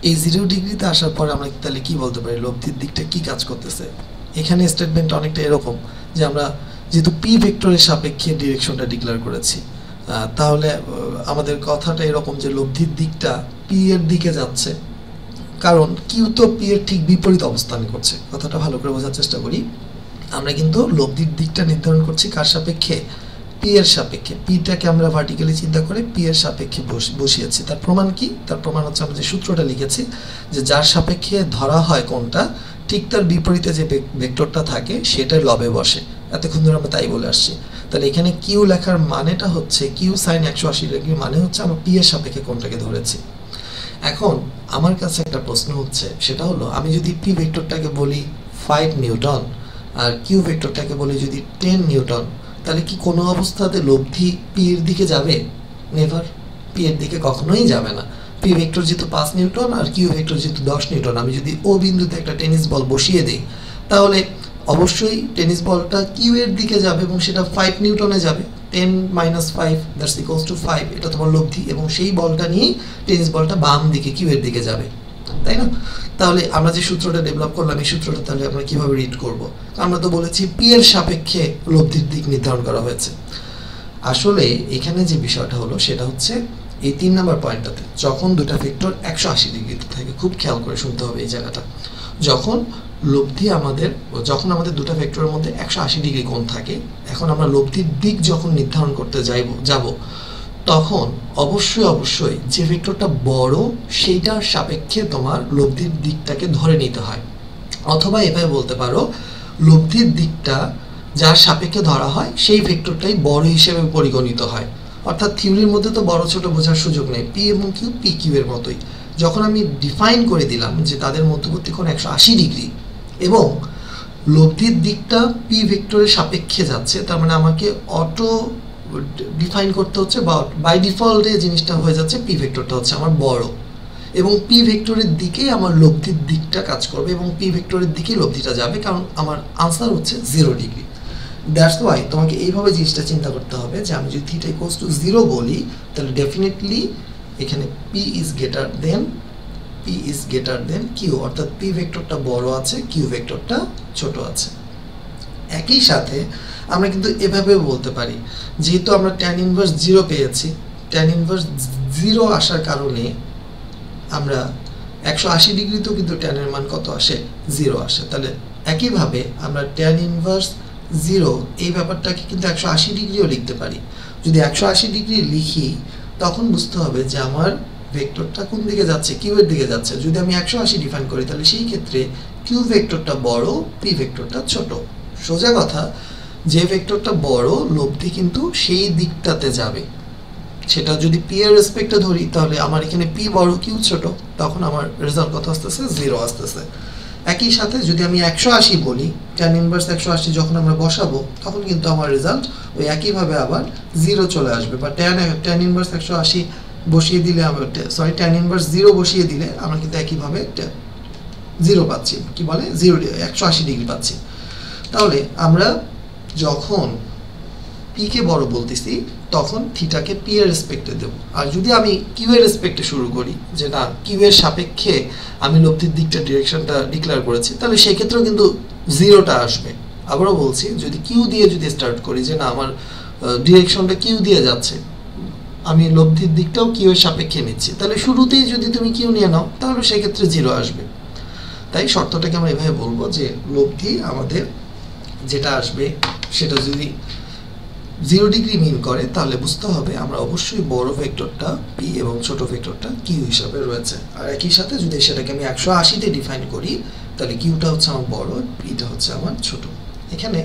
এই 0 ডিগ্রিতে আসার পর আমরা তাহলে কি বলতে পারি লব্ধির দিকটা কি কাজ করতেছে? এখানে স্টেটমেন্ট অনেকটা এরকম যে আমরা যেহেতু পি ভেক্টরের সাপেক্ষে ডিরেকশনটা ডিক্লেয়ার করেছি, তাহলে আমাদের কথাটা এরকম যে লব্ধির দিকটা পি এর দিকে যাচ্ছে, কারণ কিউ তো পি এর ঠিক বিপরীত অবস্থান করছে। কথাটা ভালো করে বোঝার চেষ্টা করি। আমরা কিন্তু লব্ধির দিকটা নির্ধারণ করছি কার সাপেক্ষে? পি এর সাপেক্ষে। পিটাকে আমরা ভার্টিক্যালি চিন্তা করে পি এর সাপেক্ষে বসিয়েছি। তার প্রমাণ কি? তার প্রমাণ হচ্ছে আমরা যে সূত্রটা লিখেছি যে যার সাপেক্ষে ধরা হয় কোনটা ঠিক তার বিপরীতে যে ভেক্টরটা থাকে সেটা লবে বসে। এতক্ষণ ধরে আমরা তাই বলে আসছি। তাহলে এখানে কিউ লেখার মানেটা হচ্ছে কিউ সাইন 180 ডিগ্রি মানে হচ্ছে আমরা পি এর সাপেক্ষে কোনটাকে ধরেছি। এখন আমার কাছে একটা প্রশ্ন হচ্ছে, সেটা হলো আমি যদি পি ভেক্টরটাকে বলি 5 নিউটন আর কিউ ভেক্টরটাকে বলি যদি 10 নিউটন, তাহলে কি কোনো অবস্থাতে লব্ধি পি এর দিকে যাবে? নেভার। পি এর দিকে কখনোই যাবে না। পি ভেক্টর যেহেতু 5 নিউটন আর কিউ ভেক্টর যেহেতু 10 নিউটন, আমি যদি ও বিন্দুতে একটা টেনিস বল বসিয়ে দিই, তাহলে অবশ্যই টেনিস বলটা কিউ এর দিকে যাবে এবং সেটা 5 নিউটনে যাবে। 10 - 5 দ্যাটস ইকুয়ালস টু 5, এটা তোমার লব্ধি, এবং সেই বলটা নিয়েই টেনিস বলটা বাম দিকে কিউ এর দিকে যাবে, তাই না? তাহলে আমরা যে সূত্রটা ডেভেলপ করলাম এই সূত্রটা তাহলে আমরা কিভাবে রিড করব? আমরা তো বলেছি পি এর সাপেক্ষে লব্ধির দিক নির্ধারণ করা হয়েছে। আসলে এখানে যে বিষয়টা হলো সেটা হচ্ছে এই 3 নম্বর পয়েন্টটাতে যখন দুটো ভেক্টর 180 ডিগ্রিতে থাকে, খুব খেয়াল করে শুনতে হবে এই জায়গাটা, যখন আমাদের দুটো ভেক্টরের মধ্যে 180 ডিগ্রি কোণ থাকে, এখন আমরা লব্ধির দিক যখন নির্ধারণ করতে যাব তখন অবশ্যই যে ভেক্টরটা বড় সেইটার সাপেক্ষে তোমার লব্ধির দিকটাকে ধরে নিতে হয়, অথবা এভাবে বলতে পারো লব্ধির দিকটা যার সাপেক্ষে ধরা হয় সেই ভেক্টরটাই বড় হিসেবে পরিগণিত হয়। অর্থাৎ থিওরির মধ্যে তো বড় ছোট বোঝার সুযোগ নেই, পি এবং কিউ পি কিউ এর মতোই। যখন আমি ডিফাইন করে দিলাম যে তাদের মধ্যবর্তী কোণ 180 ডিগ্রি এবং লব্ধির দিকটা পি ভেক্টরের সাপেক্ষে যাচ্ছে, তার মানে আমাকে অটো ডিফাইন করতে হচ্ছে বা বাই ডিফল্টে জিনিসটা হয়ে যাচ্ছে পি ভেক্টরটা হচ্ছে আমার বড়, এবং পি ভেক্টরের দিকেই আমার লব্ধির দিকটা কাজ করবে এবং পি ভেক্টরের দিকেই লব্ধিটা যাবে, কারণ আমার আনসার হচ্ছে 0 ডিগ্রি। দ্যাটস ওয়াই তোমাকে এইভাবে জিনিসটা চিন্তা করতে হবে যে আমি যদি থিটা ইকুয়ালস টু 0 বলি, তাহলে ডেফিনেটলি এখানে P is greater than Q, অর্থাৎ পি ভেক্টরটা বড় আছে, কিউ ভেক্টরটা ছোট আছে। একই সাথে আমরা কিন্তু এভাবে বলতে পারি, যেহেতু আমরা tan ইনভার্স 0 পেয়েছি, tan ইনভার্স 0 আসার কারণে আমরা 180 ডিগ্রিতেও কিন্তু tan এর মান কত আসে, 0 আসে। তাহলে একইভাবে আমরা tan ইনভার্স 0 এই ব্যাপারটাকে কিন্তু 180 ডিগ্রিও লিখতে পারি। যদি 180 ডিগ্রি লিখি তখন বুঝতে হবে যে আমার ভেক্টরটা কোন দিকে যাচ্ছে, কিউ এর দিকে যাচ্ছে। যদি আমি 180 ডিফাইন করি তাহলে সেই ক্ষেত্রে কিউ ভেক্টরটা বড়, পি ভেক্টরটা ছোট। সোজা কথা, যে ভেক্টরটা বড় লব্ধি কিন্তু সেই দিকটাতে যাবে। সেটা যদি পি এর রেসপেক্টে ধরি তাহলে আমার এখানে পি বড়, কিউ ছোট, তখন আমার রেজাল্ট কত আসতেছে, 0 আসতেছে। একই সাথে যদি আমি 180 বলি, tan ইনভার্স 180 যখন আমরা বসাবো তখন কিন্তু আমার রেজাল্ট ওই একইভাবে আবার 0 চলে আসবে। বা tan ইনভার্স 180 বসিয়ে দিলে আমরা tan ইনভার্স 0 বসিয়ে দিলে আমরা কিন্তু একইভাবে 0 পাচ্ছি, কি বলে 180 ডিগ্রি পাচ্ছি। তাহলে আমরা যখন পি কে বড় বলতেছি তখন থিটাকে পি এর রেসপেক্টে দেব। আর যদি আমি কিউ এর রেসপেক্টে শুরু করি, যে না কিউ এর সাপেক্ষে আমি লব্ধির দিকটা ডিরেকশনটা ডিক্লেয়ার করেছি, তাহলে সেই ক্ষেত্রেও কিন্তু 0টা আসবে। আবারও বলছি, যদি কিউ দিয়ে যদি স্টার্ট করি যে না আমার ডিরেকশনটা কিউ দিয়ে যাচ্ছে, আমি লব্ধির দিকটাও কিউ এর সাপেক্ষে নিচ্ছি, তাহলে শুরুতেই যদি তুমি কিউ নিয়ে নাও তাহলে সেই ক্ষেত্রে 0 আসবে। তাই শর্তটাকে আমরা এভাবে বলবো যে লব্ধি আমাদের যেটা আসবে সেটা যদি 0 ডিগ্রি মিন করে তাহলে বুঝতে হবে আমরা অবশ্যই বড় ভেক্টরটা পি এবং ছোট ভেক্টরটা কিউ হিসাবে রয়েছে। আর একই সাথে যদি সেটাকে আমি 180 তে ডিফাইন করি তাহলে কিউটা হচ্ছে আমার বড়, পিটা হচ্ছে আমার ছোট। এখানে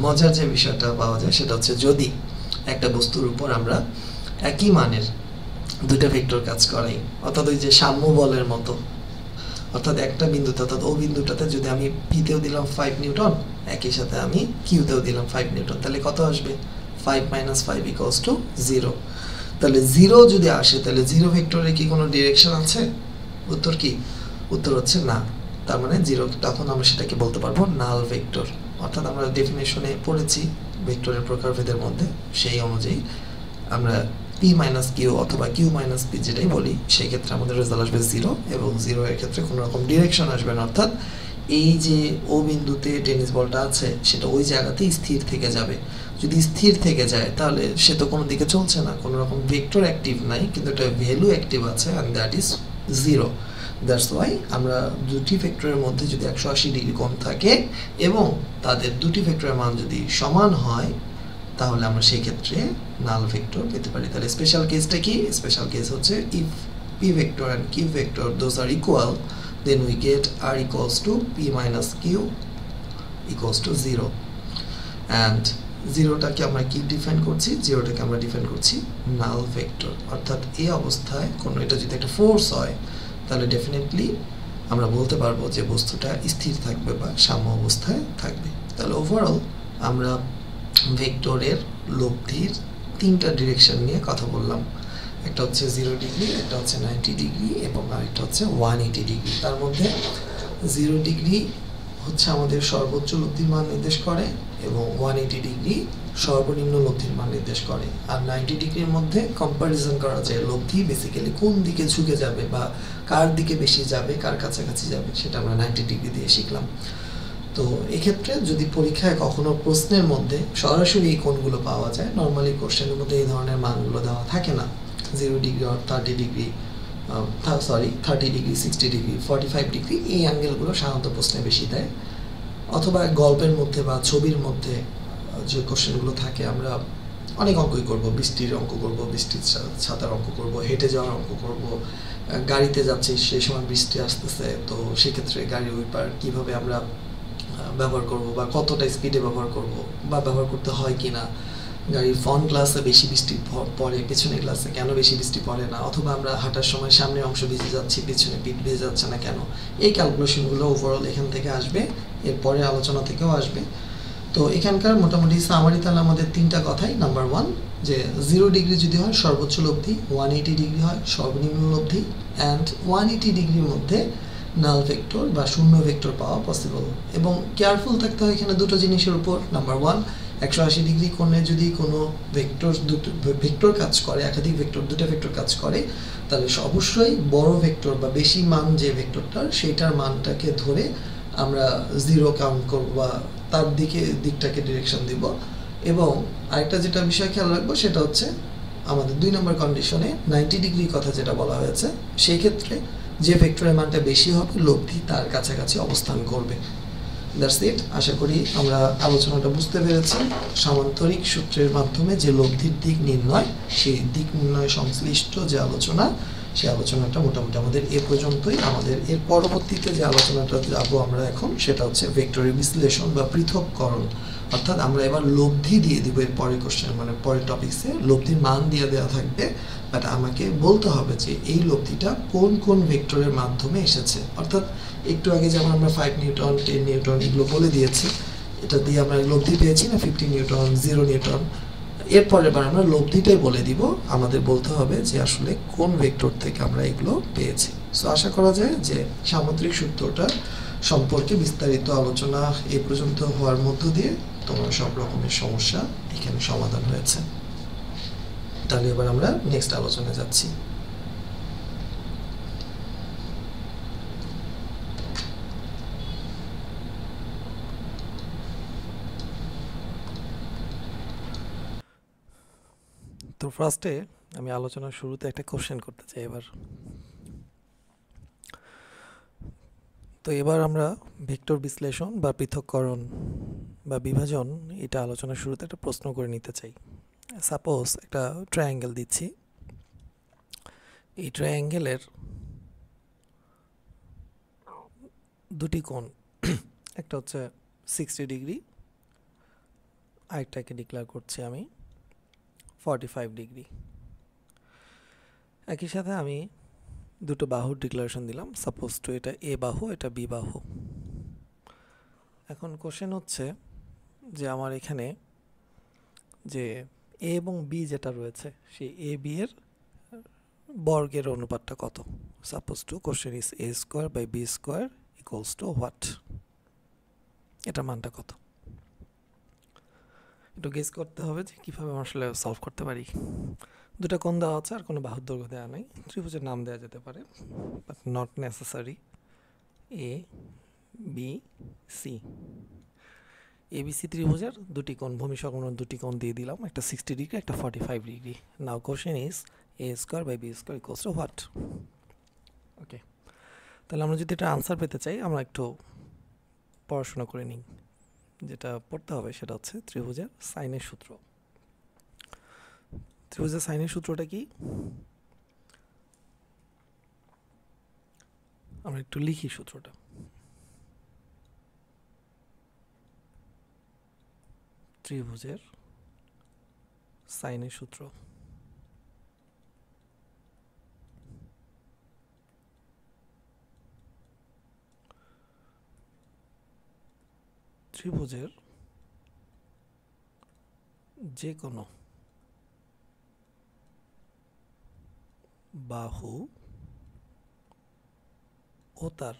মজার যে বিষয়টা পাওয়া যায় সেটা হচ্ছে যদি একটা বস্তুর উপর আমরা একই মানের দুটো ভেক্টর কাজ করাই, অর্থাৎ ওই যে সাম্য বলের মতো, অর্থাৎ একটা বিন্দুতে অর্থাৎ ও বিন্দুটাতে যদি আমি পিতেও দিলাম 5 নিউটন, একই সাথে আমি কিউতেও দিলাম 5 নিউটন, তাহলে কত আসবে, 5 - 5 = 0। তাহলে 0 যদি আসে তাহলে 0 ভেক্টরে কি কোনো ডিরেকশন আছে? উত্তর কি? উত্তর হচ্ছে না। তার মানে 0, তখন আমরা সেটাকে বলতে পারবো নাল ভেক্টর। অর্থাৎ আমরা ডেফিনেশনে পড়েছি ভেক্টরের প্রকারভেদের মধ্যে, সেই অনুযায়ী আমরা পি মাইনাস কিউ অথবা কিউ মাইনাস পি যেটাই বলি, সেই ক্ষেত্রে আমাদের রেজাল্ট আসবে 0 এবং 0 এর ক্ষেত্রে কোনো রকম ডিরেকশন আসবে না। অর্থাৎ এই যে ও বিন্দুতে টেনিস বলটা আছে সেটা ওই জায়গাতেই স্থির থেকে যাবে। যদি স্থির থেকে যায় তাহলে সে তো কোনো দিকে চলছে না, কোনো রকম ভেক্টর অ্যাক্টিভ নাই, কিন্তু একটা ভ্যালু অ্যাক্টিভ আছে, and that is 0। That's Y আমরা দুটি ভেক্টরের মধ্যে যদি 180 ডিগ্রি কোণ থাকে এবং তাদের দুটি ভেক্টরের মান যদি সমান হয় তাহলে আমরা সেই ক্ষেত্রে নাল ভেক্টর পেতে পারি। তাহলে স্পেশাল কেসটা কি? স্পেশাল কেস হচ্ছে if P vector and Q vector those are equal, then we get r equals to p minus q equals to 0. and 0টাকে আমরা কি ডিফাইন করছি? 0টাকে আমরা ডিফাইন করছি নাল ভেক্টর। অর্থাৎ এই অবস্থায় কোনো এটা যদি একটা ফোর্স হয় তাহলে ডেফিনেটলি আমরা বলতে পারবো যে বস্তুটা স্থির থাকবে বা সাম্য অবস্থায় থাকবে। তাহলে ওভারঅল আমরা ভেক্টরের লব্ধির 3টা ডিরেকশন নিয়ে কথা বললাম। একটা হচ্ছে 0 ডিগ্রি, একটা হচ্ছে 90 ডিগ্রি এবং আরেকটা হচ্ছে 180 ডিগ্রি। তার মধ্যে 0 ডিগ্রি হচ্ছে আমাদের সর্বোচ্চ লব্ধির মান নির্দেশ করে এবং 180 ডিগ্রি সর্বনিম্ন লব্ধির মান নির্দেশ করে। আর 90 ডিগ্রির মধ্যে কম্পারিজন করা যায় লব্ধি বেসিক্যালি কোন দিকে ঝুঁকে যাবে বা কার দিকে বেশি যাবে, কার কাছাকাছি যাবে, সেটা আমরা 90 ডিগ্রি দিয়ে শিখলাম। তো এক্ষেত্রে যদি পরীক্ষায় কখনো প্রশ্নের মধ্যে সরাসরি এই কোণগুলো পাওয়া যায়, নর্মালি কোশ্চেনের মধ্যে এই ধরনের মানগুলো দেওয়া থাকে না। 0 ডিগ্রি আর 30 ডিগ্রি, 30 ডিগ্রি, 60 ডিগ্রি, 45 ডিগ্রি, এই অ্যাঙ্গেলগুলো সাধারণত প্রশ্নে বেশি দেয়। অথবা গল্পের মধ্যে বা ছবির মধ্যে যে কোশ্চেনগুলো থাকে, আমরা অনেক অঙ্কই করব, বৃষ্টির অঙ্ক করব, বৃষ্টির ছাতার অঙ্ক করব, হেঁটে যাওয়ার অঙ্ক করব, গাড়িতে যাচ্ছি সেই সময় বৃষ্টি আসতেছে, তো সেক্ষেত্রে গাড়ির ওই পার কীভাবে আমরা ব্যবহার করব বা কতটা স্পিডে ব্যবহার করব বা ব্যবহার করতে হয় কি না, গাড়ির ফ্রন্ট গ্লাসে বেশি বৃষ্টি পড়ে, পিছনের গ্লাসে কেন বেশি বৃষ্টি পড়ে না, অথবা আমরা হাঁটার সময় সামনের অংশ ভিজে যাচ্ছি, পিছনে পিঠ ভিজে যাচ্ছে না কেন, এই ক্যালকুলেশনগুলো ওভারঅল এখান থেকে আসবে, এরপরে আলোচনা থেকেও আসবে। তো এখানকার মোটামুটি সামারি তাহলে আমাদের 3টা কথাই। নাম্বার 1 যে 0 ডিগ্রি যদি হয় সর্বোচ্চ লব্ধি, 180 ডিগ্রি হয় সর্বনিম্ন লব্ধি, অ্যান্ড 180 ডিগ্রির মধ্যে নাল ভেক্টর বা শূন্য ভেক্টর পাওয়া পসিবল। এবং কেয়ারফুল থাকতে হয় এখানে দুটো জিনিসের উপর। নাম্বার 1, 180 ডিগ্রি কোণে যদি কোনো ভেক্টর কাজ করে, একাধিক ভেক্টর, দুটো ভেক্টর কাজ করে, তাহলে অবশ্যই বড় ভেক্টর বা বেশি মান যে ভেক্টরটার সেইটার মানটাকে ধরে আমরা 0 কাউন্ট করব বা তার দিকটাকে ডিরেকশন দিব। এবং আরেকটা যেটা বিষয় খেয়াল রাখবো সেটা হচ্ছে আমাদের 2 নম্বর কন্ডিশনে 90 ডিগ্রির কথা যেটা বলা হয়েছে, সেই ক্ষেত্রে যে ভেক্টরের মানটা বেশি হবে লব্ধি তার কাছাকাছি অবস্থান করবে। That's it. আশা করি আমরা আলোচনাটা বুঝতে পেরেছি। সামান্তরিক সূত্রের মাধ্যমে যে লব্ধির দিক নির্ণয়, সেই দিক নির্ণয় সংশ্লিষ্ট যে আলোচনা, সেই আলোচনাটা মোটামুটি আমাদের এ পর্যন্তই। আমাদের এর পরবর্তীতে যে আলোচনাটা যাবো আমরা এখন, সেটা হচ্ছে ভেক্টরের বিশ্লেষণ বা পৃথককরণ। অর্থাৎ আমরা এবার লব্ধি দিয়ে দিব এর পরের কোশ্চেন, মানে পরের টপিক্সে লব্ধির মান দিয়ে দেওয়া থাকবে, বাট আমাকে বলতে হবে যে এই লব্ধিটা কোন কোন ভেক্টরের মাধ্যমে এসেছে। অর্থাৎ একটু আগে যেমন আমরা 5 নিউটন 10 নিউটন এগুলো বলে দিয়েছি, এটা দিয়ে আমরা লব্ধি পেয়েছি না 50 নিউটন 0 নিউটন। এরপরে এবার আমরা লব্ধিটাই বলে দিব, আমাদের বলতে হবে যে আসলে কোন ভেক্টর থেকে আমরা এগুলো পেয়েছি। সো আশা করা যায় যে সামুদ্রিক সূত্রটা সম্পর্কে বিস্তারিত আলোচনা এ পর্যন্ত হওয়ার মধ্য দিয়ে তোমার সব রকমের সমস্যা এখানে সমাধান হয়েছে। তাহলে এবার আমরা নেক্সট আলোচনায় যাচ্ছি। তো ফার্স্টে আমি আলোচনার শুরুতে একটা কোশ্চেন করতে চাই এবার। তো এবার আমরা ভেক্টর বিশ্লেষণ বা পৃথককরণ বা বিভাজন, এটা আলোচনার শুরুতে একটা প্রশ্ন করে নিতে চাই। সাপোজ একটা ট্রায়াঙ্গেল দিচ্ছি, এই ট্রায়াঙ্গেলের দুটি কোণ, একটা হচ্ছে 60 ডিগ্রি, আরেকটাকে ডিক্লেয়ার করছি আমি 45 ডিগ্রি। একই সাথে আমি দুটো বাহুর ডিক্লারেশন দিলাম, সাপোজ টু এটা এ বাহু, এটা বি বাহু। এখন কোশ্চেন হচ্ছে যে আমার এখানে যে এ এবং বি যেটা রয়েছে, সেই এ বি এর বর্গের অনুপাতটা কত। Suppose to question is A square by B square equals to what, এটার মানটা কত। একটু গেস করতে হবে যে কীভাবে আমরা আসলে সলভ করতে পারি। দুটা কোণ দেওয়া আছে আর কোনো বাহুর দৈর্ঘ্য দেওয়া নেই, ত্রিভুজের নাম দেওয়া যেতে পারে, but not necessary. A B C, ABC ত্রিভুজের দুটি কোণ, ভূমি সংলগ্ন দুটি কোণ দিয়ে দিলাম, একটা 60 ডিগ্রি, একটা 45 degree. Now question is A square by B square equals to what. Okay, তাহলে আমরা যদি এটা আনসার পেতে চাই, আমরা একটু পড়াশোনা করে নিই। যেটা পড়তে হবে সেটা হচ্ছে ত্রিভুজের সাইনের সূত্র। ত্রিভুজের সাইনের সূত্রটা কি আমরা একটু লিখি সূত্রটা। ত্রিভুজের সাইনের সূত্র, ত্রিভুজের যে কোনো বাহু ও তার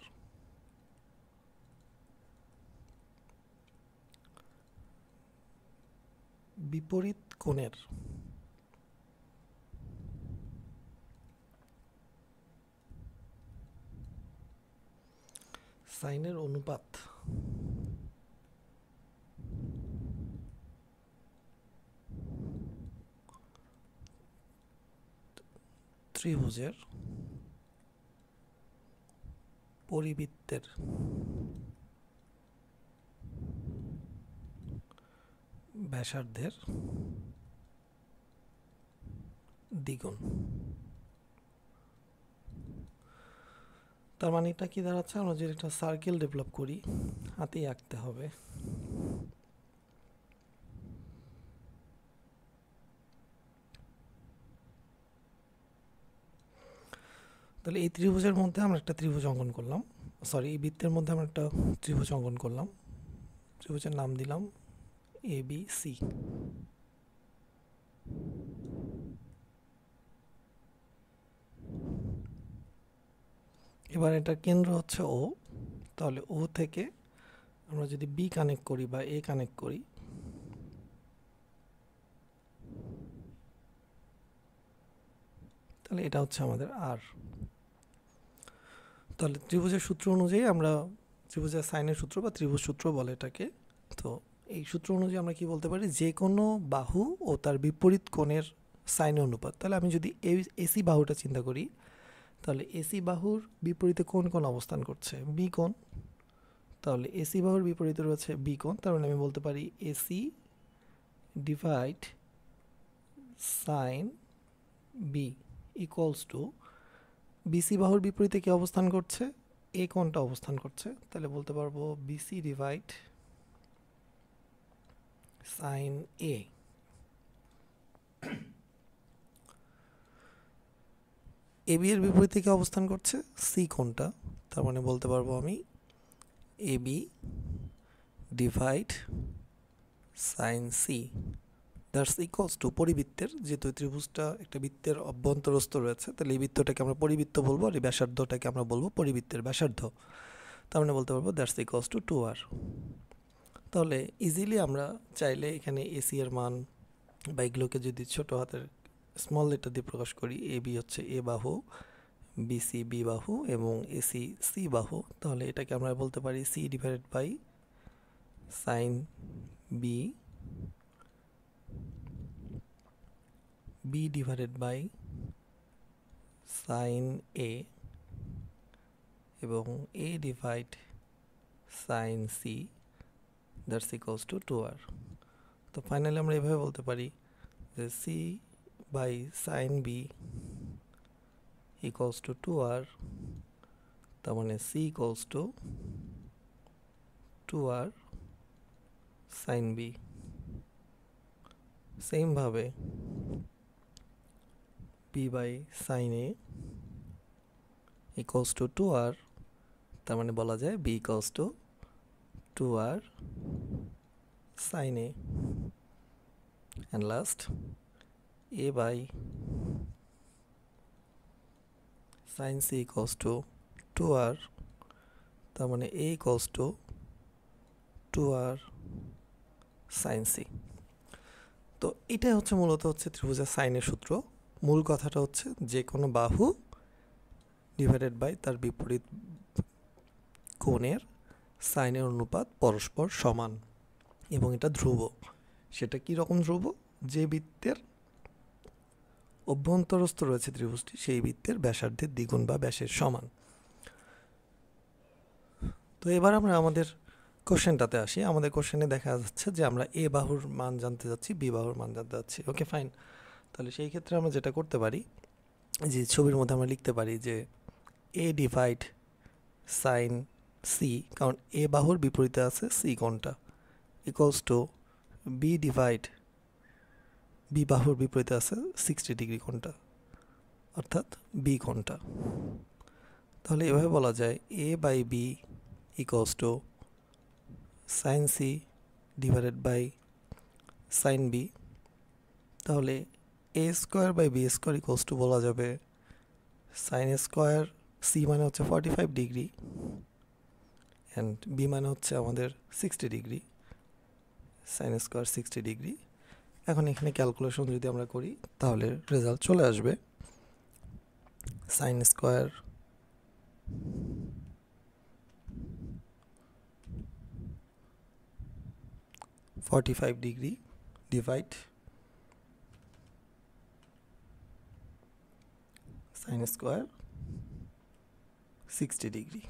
বিপরীত কোণের সাইনের অনুপাত ত্রিভুজের পরিবৃত্তের ব্যাসার্ধের দ্বিগুণ। তার মানে এটা কি দাঁড়াচ্ছে, আমরা যদি একটা সার্কেল ডেভেলপ করি, হাতেই আঁকতে হবে। তাহলে এই ত্রিভুজের মধ্যে আমরা একটা ত্রিভুজ অঙ্কন করলাম, সরি এই বৃত্তের মধ্যে আমরা একটা ত্রিভুজ অঙ্কন করলাম, ত্রিভুজের নাম দিলাম এ বি সি। এবার এটার কেন্দ্র হচ্ছে ও, তাহলে ও থেকে আমরা যদি বি কানেক্ট করি বা এ কানেক্ট করি, তাহলে এটা হচ্ছে আমাদের আর। তাহলে ত্রিভুজের সূত্র অনুযায়ী আমরা, ত্রিভুজের সাইনের সূত্র বা ত্রিভুজ সূত্র বলে এটাকে, তো এই সূত্র অনুযায়ী আমরা কি বলতে পারি, যে কোনো বাহু ও তার বিপরীত কোণের সাইনের অনুপাত। তাহলে আমি যদি এসি বাহুটা চিন্তা করি, তাহলে এসি বাহুর বিপরীতে কোন কোণ অবস্থান করছে? বি কোণ। তাহলে এসি বাহুর বিপরীতে রয়েছে বি কোণ, তার মানে আমি বলতে পারি AC divide sine B equals to BC বাহুর বিপরীতে কি অবস্থান করছে? এ কোণটা অবস্থান করছে, তাহলে বলতে পারবো বিসি ডিভাইড সাইন এ। এবি এর বিপরীতে কি অবস্থান করছে? সি কোণটা, তার মানে বলতে পারবো আমি AB divide sine C that's equals to পরিবৃত্তের, যেহেতু ত্রিভুজটা একটা বৃত্তের অভ্যন্তরস্থ রয়েছে, তাহলে এই বৃত্তটাকে আমরা পরিবৃত্ত বলবো আর এই ব্যাসার্ধটাকে আমরা বলবো পরিবৃত্তের ব্যাসার্ধ। তার মানে বলতে পারবো দ্যাটস ইকুয়ালস টু 2r। তাহলে ইজিলি আমরা চাইলে এখানে এসি এর মান বা এগুলোকে যদি ছোট হাতের স্মল লেটার দিয়ে প্রকাশ করি, এ বি হচ্ছে এ বাহু, বিসি বি বাহু এবং এসি সি বাহু, তাহলে এটাকে আমরা বলতে পারি c divided by sine b, b divided by sine a এবং a divide sine C that's equals to 2r। তো ফাইনালি আমরা এভাবে বলতে পারি যে c by sine B equals to 2r, তার মানে c equals to 2r sine b. সেমভাবে b by sine a equals to 2r, তার মানে বলা যায় b equals to 2r sine a. And last a by sine c equals to 2r, তার মানে a equals to 2r sine c. তো এটাই হচ্ছে মূলত ত্রিভুজের সাইনের সূত্র। মূল কথাটা হচ্ছে যে কোনো বাহু ডিভাইডেড বাই তার বিপরীত কোণের সাইনের অনুপাত পরস্পর সমান এবং এটা ধ্রুব। সেটা কি রকম ধ্রুব? যে বৃত্তের অভ্যন্তরস্থ রয়েছে ত্রিভুজটি, সেই বৃত্তের ব্যাসার্ধের দ্বিগুণ বা ব্যাসের সমান। তো এবার আমরা আমাদের কোশ্চেনটাতে আসি। আমাদের কোশ্চেনে দেখা যাচ্ছে যে আমরা এ বাহুর মান জানতে যাচ্ছি, বি বাহুর মান জানতে যাচ্ছি। Okay fine. তাহলে সেই ক্ষেত্রে আমরা যেটা করতে পারি, যে ছবির মধ্যে আমরা লিখতে পারি যে এ ডিভাইড সাইন সি, কারণ এ বাহুর বিপরীতে আছে সি কোণটা, equals to B divide B বাহুর বিপরীতে আছে 60 ডিগ্রি কোণটা, অর্থাৎ বি কোণটা। তাহলে এভাবে বলা যায় A by B equals to sine C divided by sine B. তাহলে A square by B square equals to বলা যাবে সাইন স্কোয়ার, সি মানে হচ্ছে 45 ডিগ্রি অ্যান্ড বি মানে হচ্ছে আমাদের 60 ডিগ্রি, সাইন স্কোয়ার 60 ডিগ্রি। এখন এখানে ক্যালকুলেশন যদি আমরা করি তাহলে রেজাল্ট চলে আসবে sine square 45 degree divide sine square 60 degree.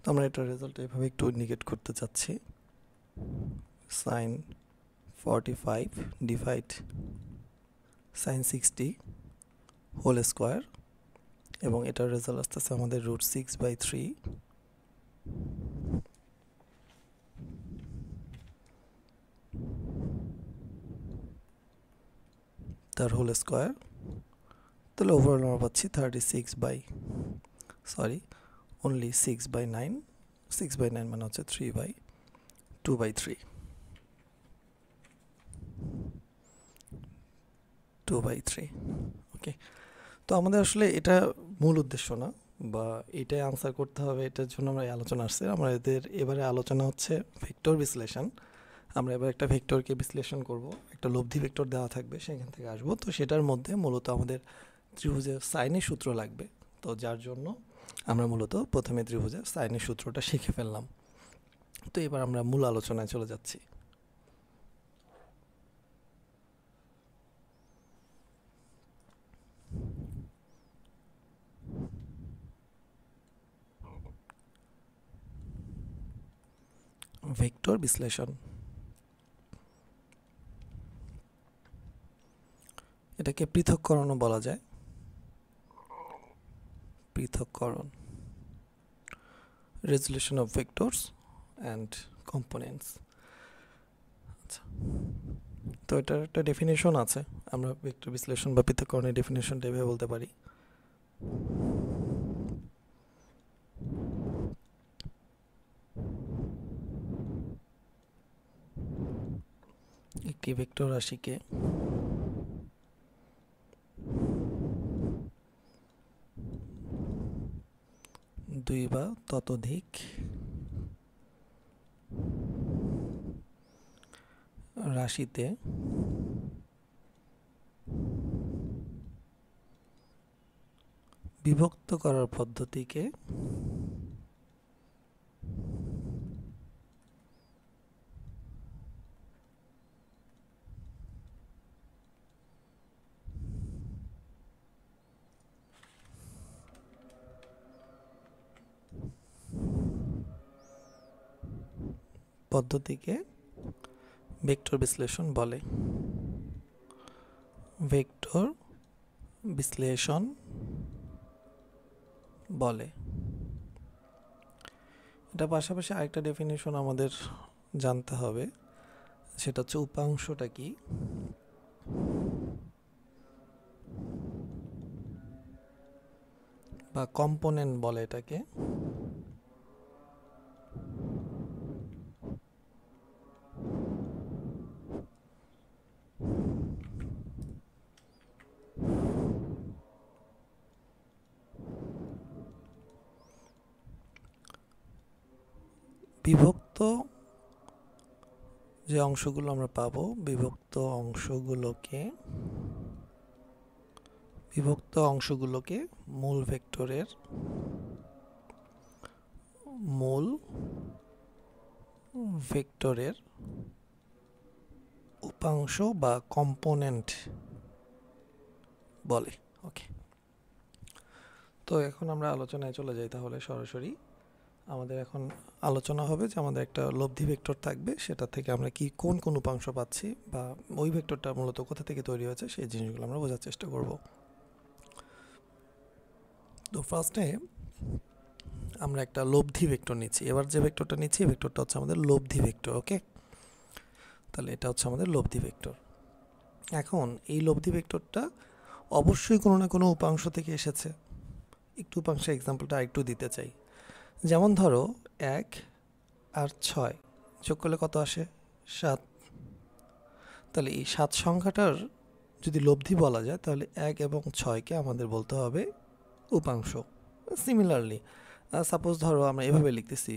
তো আমরা এটার রেজাল্ট এভাবে একটু ইন্ডিকেট করতে চাচ্ছি, sine 45 divide sine 60 whole square, এবং এটার রেজাল্ট আসতেছে আমাদের √6/3 তার হোল স্কোয়ার। তাহলে ওভারঅল আমরা পাচ্ছি 6/9, 6/9 মানে হচ্ছে 3/2/3, 2/3। ওকে, তো আমাদের আসলে এটা মূল উদ্দেশ্য না, বা এটাই আনসার করতে হবে এটার জন্য আমরা এই আলোচনা আসছে। আমাদের এবারে আলোচনা হচ্ছে ভেক্টর বিশ্লেষণ। আমরা এবার একটা ভেক্টরকে বিশ্লেষণ করব, একটা লব্ধি ভেক্টর দেওয়া থাকবে, সেখান থেকে আসবো। তো সেটার মধ্যে মূলত আমাদের ত্রিভুজের সাইনের সূত্র লাগবে। তো যার জন্য আমরা মূলত প্রথমে ত্রিভুজের সাইনের সূত্রটা শিখে ফেললাম। তো এবার আমরা মূল আলোচনায় চলে যাচ্ছি। ভেক্টর বিশ্লেষণ। এটাকে পৃথককরণও বলা যায়, পৃথককরণ, resolution of vectors and components. আচ্ছা, তো এটার একটা ডেফিনেশন আছে, আমরা ভেক্টর বিশ্লেষণ বা পৃথককরণের ডেফিনেশনটা এভাবে বলতে পারি। একটি ভেক্টর রাশিকে দুই বা ততোধিক রাশিতে বিভক্ত করার পদ্ধতিকে ভেক্টর বিশ্লেষণ বলে। ভেক্টর বিশ্লেষণ বলে। এটা পাশাপাশি আরেকটা ডেফিনেশন আমাদের জানতে হবে, সেটা হচ্ছে উপাংশটা কি। বা কম্পোনেন্ট বলে এটাকে। বিভক্ত যে অংশগুলো আমরা পাবো, বিভক্ত অংশগুলোকে মূল ভেক্টরের উপাংশ বা কম্পোনেন্ট বলে। ওকে, তো এখন আমরা আলোচনায় চলে যাই তাহলে সরাসরি। আমাদের এখন আলোচনা হবে যে আমাদের একটা লব্ধি ভেক্টর থাকবে, সেটা থেকে আমরা কোন উপাংশ পাচ্ছি বা ওই ভেক্টরটা মূলত কোথা থেকে তৈরি হয়েছে সেই জিনিসগুলো আমরা বোঝার চেষ্টা করব। তো ফার্স্টে আমরা একটা লব্ধি ভেক্টর নিচ্ছি। এবার যে ভেক্টরটা নিচ্ছি এই ভেক্টরটা হচ্ছে আমাদের লব্ধি ভেক্টর। ওকে, তাহলে এটা হচ্ছে আমাদের লব্ধি ভেক্টর। এখন এই লব্ধি ভেক্টরটা অবশ্যই কোনো না কোনো উপাংশ থেকে এসেছে। একটু উপাংশের এক্সাম্পলটা আরেকটু দিতে চাই। যেমন ধরো 1 আর 6 যোগ করলে কত আসে? 7। তাহলে এই 7 সংখ্যাটার যদি লব্ধি বলা যায় তাহলে 1 এবং 6কে আমাদের বলতে হবে উপাংশ। সিমিলারলি সাপোজ ধরো আমরা এভাবে লিখতেছি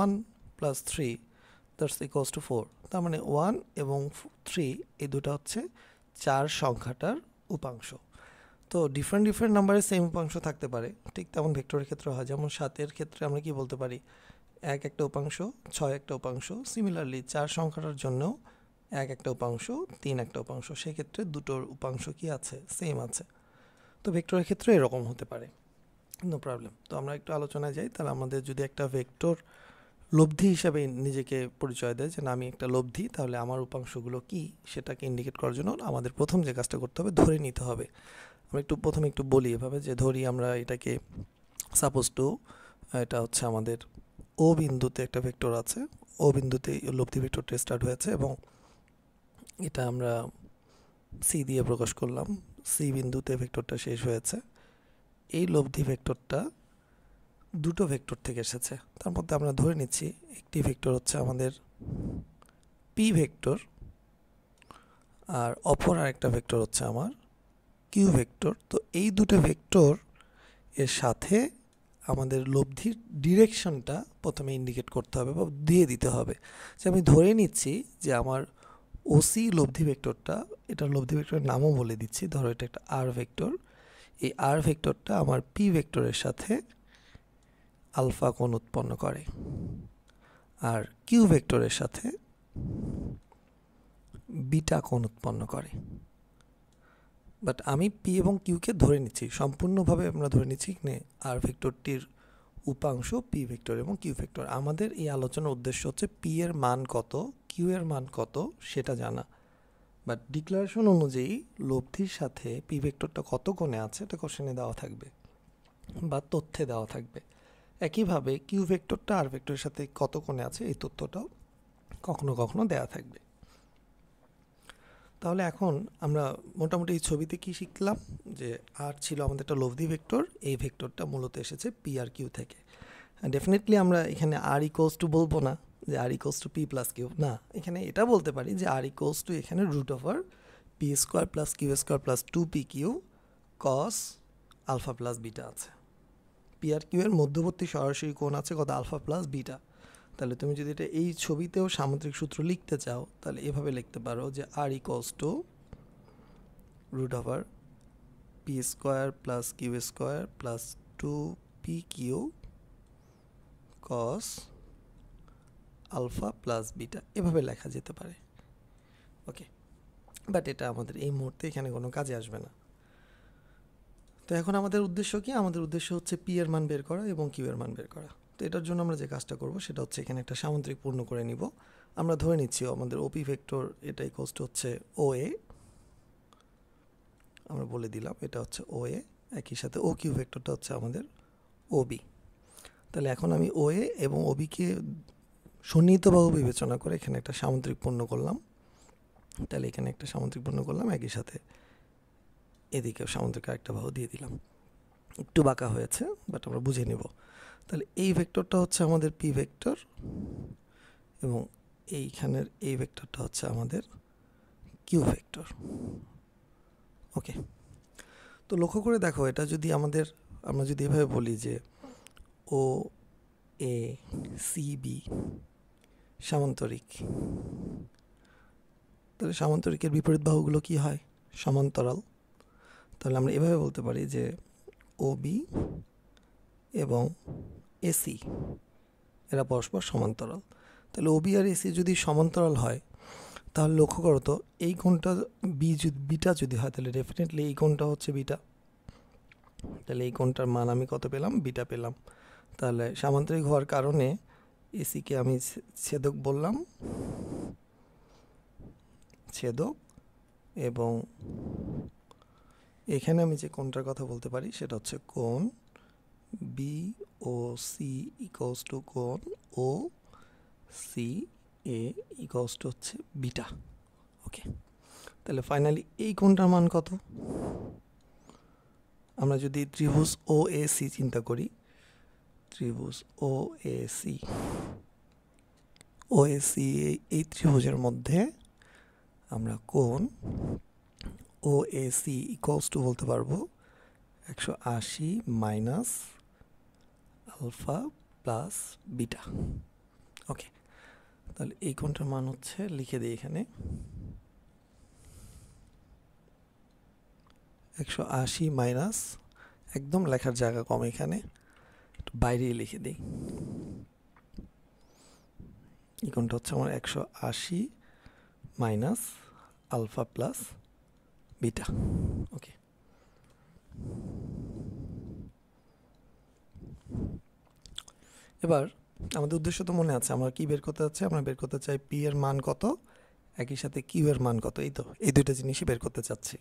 1 + 3 দ্যাটস ইকুয়ালস টু 4। তার মানে 1 এবং 3 এই দুটো হচ্ছে 4 সংখ্যাটার উপাংশ। তো ডিফারেন্ট নাম্বারের সেম উপাংশ থাকতে পারে, ঠিক তেমন ভেক্টরের ক্ষেত্রে হয়। যেমন 7-এর ক্ষেত্রে আমরা কি বলতে পারি? 1 একটা উপাংশ, 6 একটা উপাংশ। সিমিলারলি 4 সংখ্যাটার জন্য 1 একটা উপাংশ, 3 একটা উপাংশ। সেক্ষেত্রে দুটোর উপাংশ কি আছে? সেম আছে। তো ভেক্টরের ক্ষেত্রে এরকম হতে পারে, নো প্রবলেম। তো আমরা একটু আলোচনায় যাই। তাহলে আমাদের যদি একটা ভেক্টর লব্ধি হিসাবে নিজেকে পরিচয় দেয় যে না আমি একটা লব্ধি, তাহলে আমার উপাংশগুলো কি সেটাকে ইন্ডিকেট করার জন্য আমাদের প্রথম যে কাজটা করতে হবে ধরে নিতে হবে। আমরা প্রথমে একটু বলি এভাবে যে ধরি আমরা এটাকে সাপোজ টু এটা হচ্ছে আমাদের ও বিন্দুতে একটা ভেক্টর আছে। ও বিন্দুতে লব্ধি ভেক্টরটা স্টার্ট হয়েছে এবং এটা আমরা সি দিয়ে প্রকাশ করলাম। সি বিন্দুতে ভেক্টরটা শেষ হয়েছে। এই লব্ধি ভেক্টরটা দুটো ভেক্টর থেকে এসেছে। তার মধ্যে আমরা ধরে নিচ্ছি একটি ভেক্টর হচ্ছে আমাদের পি ভেক্টর, আর অপর আরেকটা ভেক্টর হচ্ছে আমার কিউ ভেক্টর। তো এই দুটো ভেক্টর এর সাথে আমাদের লব্ধির ডিরেকশনটা প্রথমে ইন্ডিকেট করতে হবে বা দিয়ে দিতে হবে। যে আমি ধরে নিচ্ছি যে আমার ওসি লব্ধি ভেক্টরটা, এটা লব্ধি ভেক্টরের নামও বলে দিচ্ছি, ধরো এটা একটা আর ভেক্টর। এই আর ভেক্টরটা আমার পি ভেক্টরের সাথে আলফা কোণ উৎপন্ন করে, আর কিউ ভেক্টরের সাথে বিটা কোণ উৎপন্ন করে। বাট আমি পি এবং কিউকে ধরে নিচ্ছি, সম্পূর্ণভাবে আমরা ধরে নিচ্ছি আর ভেক্টরটির উপাংশ পি ভেক্টর এবং কিউ ভেক্টর। আমাদের এই আলোচনার উদ্দেশ্য হচ্ছে পি এর মান কত, কিউ এর মান কত সেটা জানা। বাট ডিক্লারেশন অনুযায়ী লব্ধির সাথে পি ভেক্টরটা কত কোণে আছে এটা কোশ্চেনে দেওয়া থাকবে বা তথ্যে দেওয়া থাকবে। একইভাবে কিউ ভেক্টরটা আর ভেক্টরের সাথে কত কোণে আছে এই তথ্যটাও কখনো কখনো দেওয়া থাকবে। তাহলে এখন আমরা মোটামুটি এই ছবিতে কি শিখলাম, যে আর ছিল আমাদের একটা লব্ধি ভেক্টর, এই ভেক্টরটা মূলত এসেছে পি আর কিউ থেকে। ডেফিনেটলি আমরা এখানে আর ইকোয়ালস টু বলবো না যে R equals to P plus Q, না, এখানে এটা বলতে পারি যে আর ইকোয়ালস টু এখানে root over P square plus Q square plus 2p Q cos alpha plus beta আছে। পি আর কিউ এর মধ্যবর্তী সরাসরি কোণ আছে কত, আলফা প্লাস বিটা। তাহলে তুমি যদি এটা এই ছবিতেও সামুদ্রিক সূত্র লিখতে চাও তাহলে এভাবে লিখতে পারো যে R equals to root over P square plus Q square plus 2p Q cos alpha plus beta, এভাবে লেখা যেতে পারে। ওকে, বাট এটা আমাদের এই মুহূর্তে এখানে কোনো কাজে আসবে না। তো এখন আমাদের উদ্দেশ্য কি, আমাদের উদ্দেশ্য হচ্ছে পি এর মান বের করা এবং কিউ এর মান বের করা। তো এটার জন্য আমরা যে কাজটা করব সেটা হচ্ছে এখানে একটা সামুদ্রিক পূর্ণ করে নিব। আমরা ধরে নিচ্ছি আমাদের ওপি ভেক্টর এটা ইকুয়ালস টু হচ্ছে ও এ, আমরা বলে দিলাম এটা হচ্ছে ও এ, একই সাথে ও কিউ ভেক্টরটা হচ্ছে আমাদের ও বি। তাহলে এখন আমি ও এ এবং ও বিকে সন্নিহিত বাহু বিবেচনা করে এখানে একটা সামুদ্রিক পূর্ণ করলাম। তাহলে এখানে একটা সামুদ্রিক পূর্ণ করলাম, একই সাথে এদিকেও সামুদ্রিক আরেকটা বাহু দিয়ে দিলাম। একটু বাঁকা হয়েছে বাট আমরা বুঝে নেব। তাহলে এই ভেক্টরটা হচ্ছে আমাদের পি ভেক্টর এবং এইখানের এই ভেক্টরটা হচ্ছে আমাদের কিউ ভেক্টর। ওকে, তো লক্ষ্য করে দেখো, এটা যদি আমরা যদি এভাবে বলি যে ও এ সি বি সামান্তরিক, তাহলে সামান্তরিকের বিপরীত বাহুগুলো কি হয়, সমান্তরাল। তাহলে আমরা এভাবে বলতে পারি যে ও বি এবং এসি এরা পরস্পর সমান্তরাল। তাহলে ওবি আর এসি যদি সমান্তরাল হয় তাহলে লক্ষ্য করো তো এই কোণটা বিটা যদি হয় তাহলে ডেফিনেটলি এই কোণটা হচ্ছে বিটা। তাহলে এই কোণটার মান আমি কত পেলাম, বিটা পেলাম। তাহলে সামান্তরিক হওয়ার কারণে এসিকে আমি ছেদক বললাম, ছেদক, এবং এখানে আমি যে কোণটার কথা বলতে পারি সেটা হচ্ছে কোণ B O C equals to কোণ O C A equals to হচ্ছে বিটা। ওকে, তাহলে ফাইনালি এই কোণটার মান কত, আমরা যদি ত্রিভুজ ও এ সি চিন্তা করি, ত্রিভুজ ও A C, O A C এই ত্রিভুজের মধ্যে আমরা কোণ ও এ সি ইকুয়ালস টু বলতে পারবো 180 minus alpha plus beta. Okay, তাহলে এই কোণটার মান হচ্ছে, লিখে দিই এখানে 180 মাইনাস, একদম লেখার জায়গা কম এখানে, একটু বাইরেই লিখে দিই, এই কোণটা হচ্ছে আমার 180 মাইনাস আলফা প্লাস বিটা। ওকে, এবার আমাদের উদ্দেশ্য তো মনে আছে, আমরা কি বের করতে চাচ্ছি, আমরা বের করতে চাই পি এর মান কত, একই সাথে কিউ এর মান কত, এই তো এই দুইটা জিনিসই বের করতে চাচ্ছি।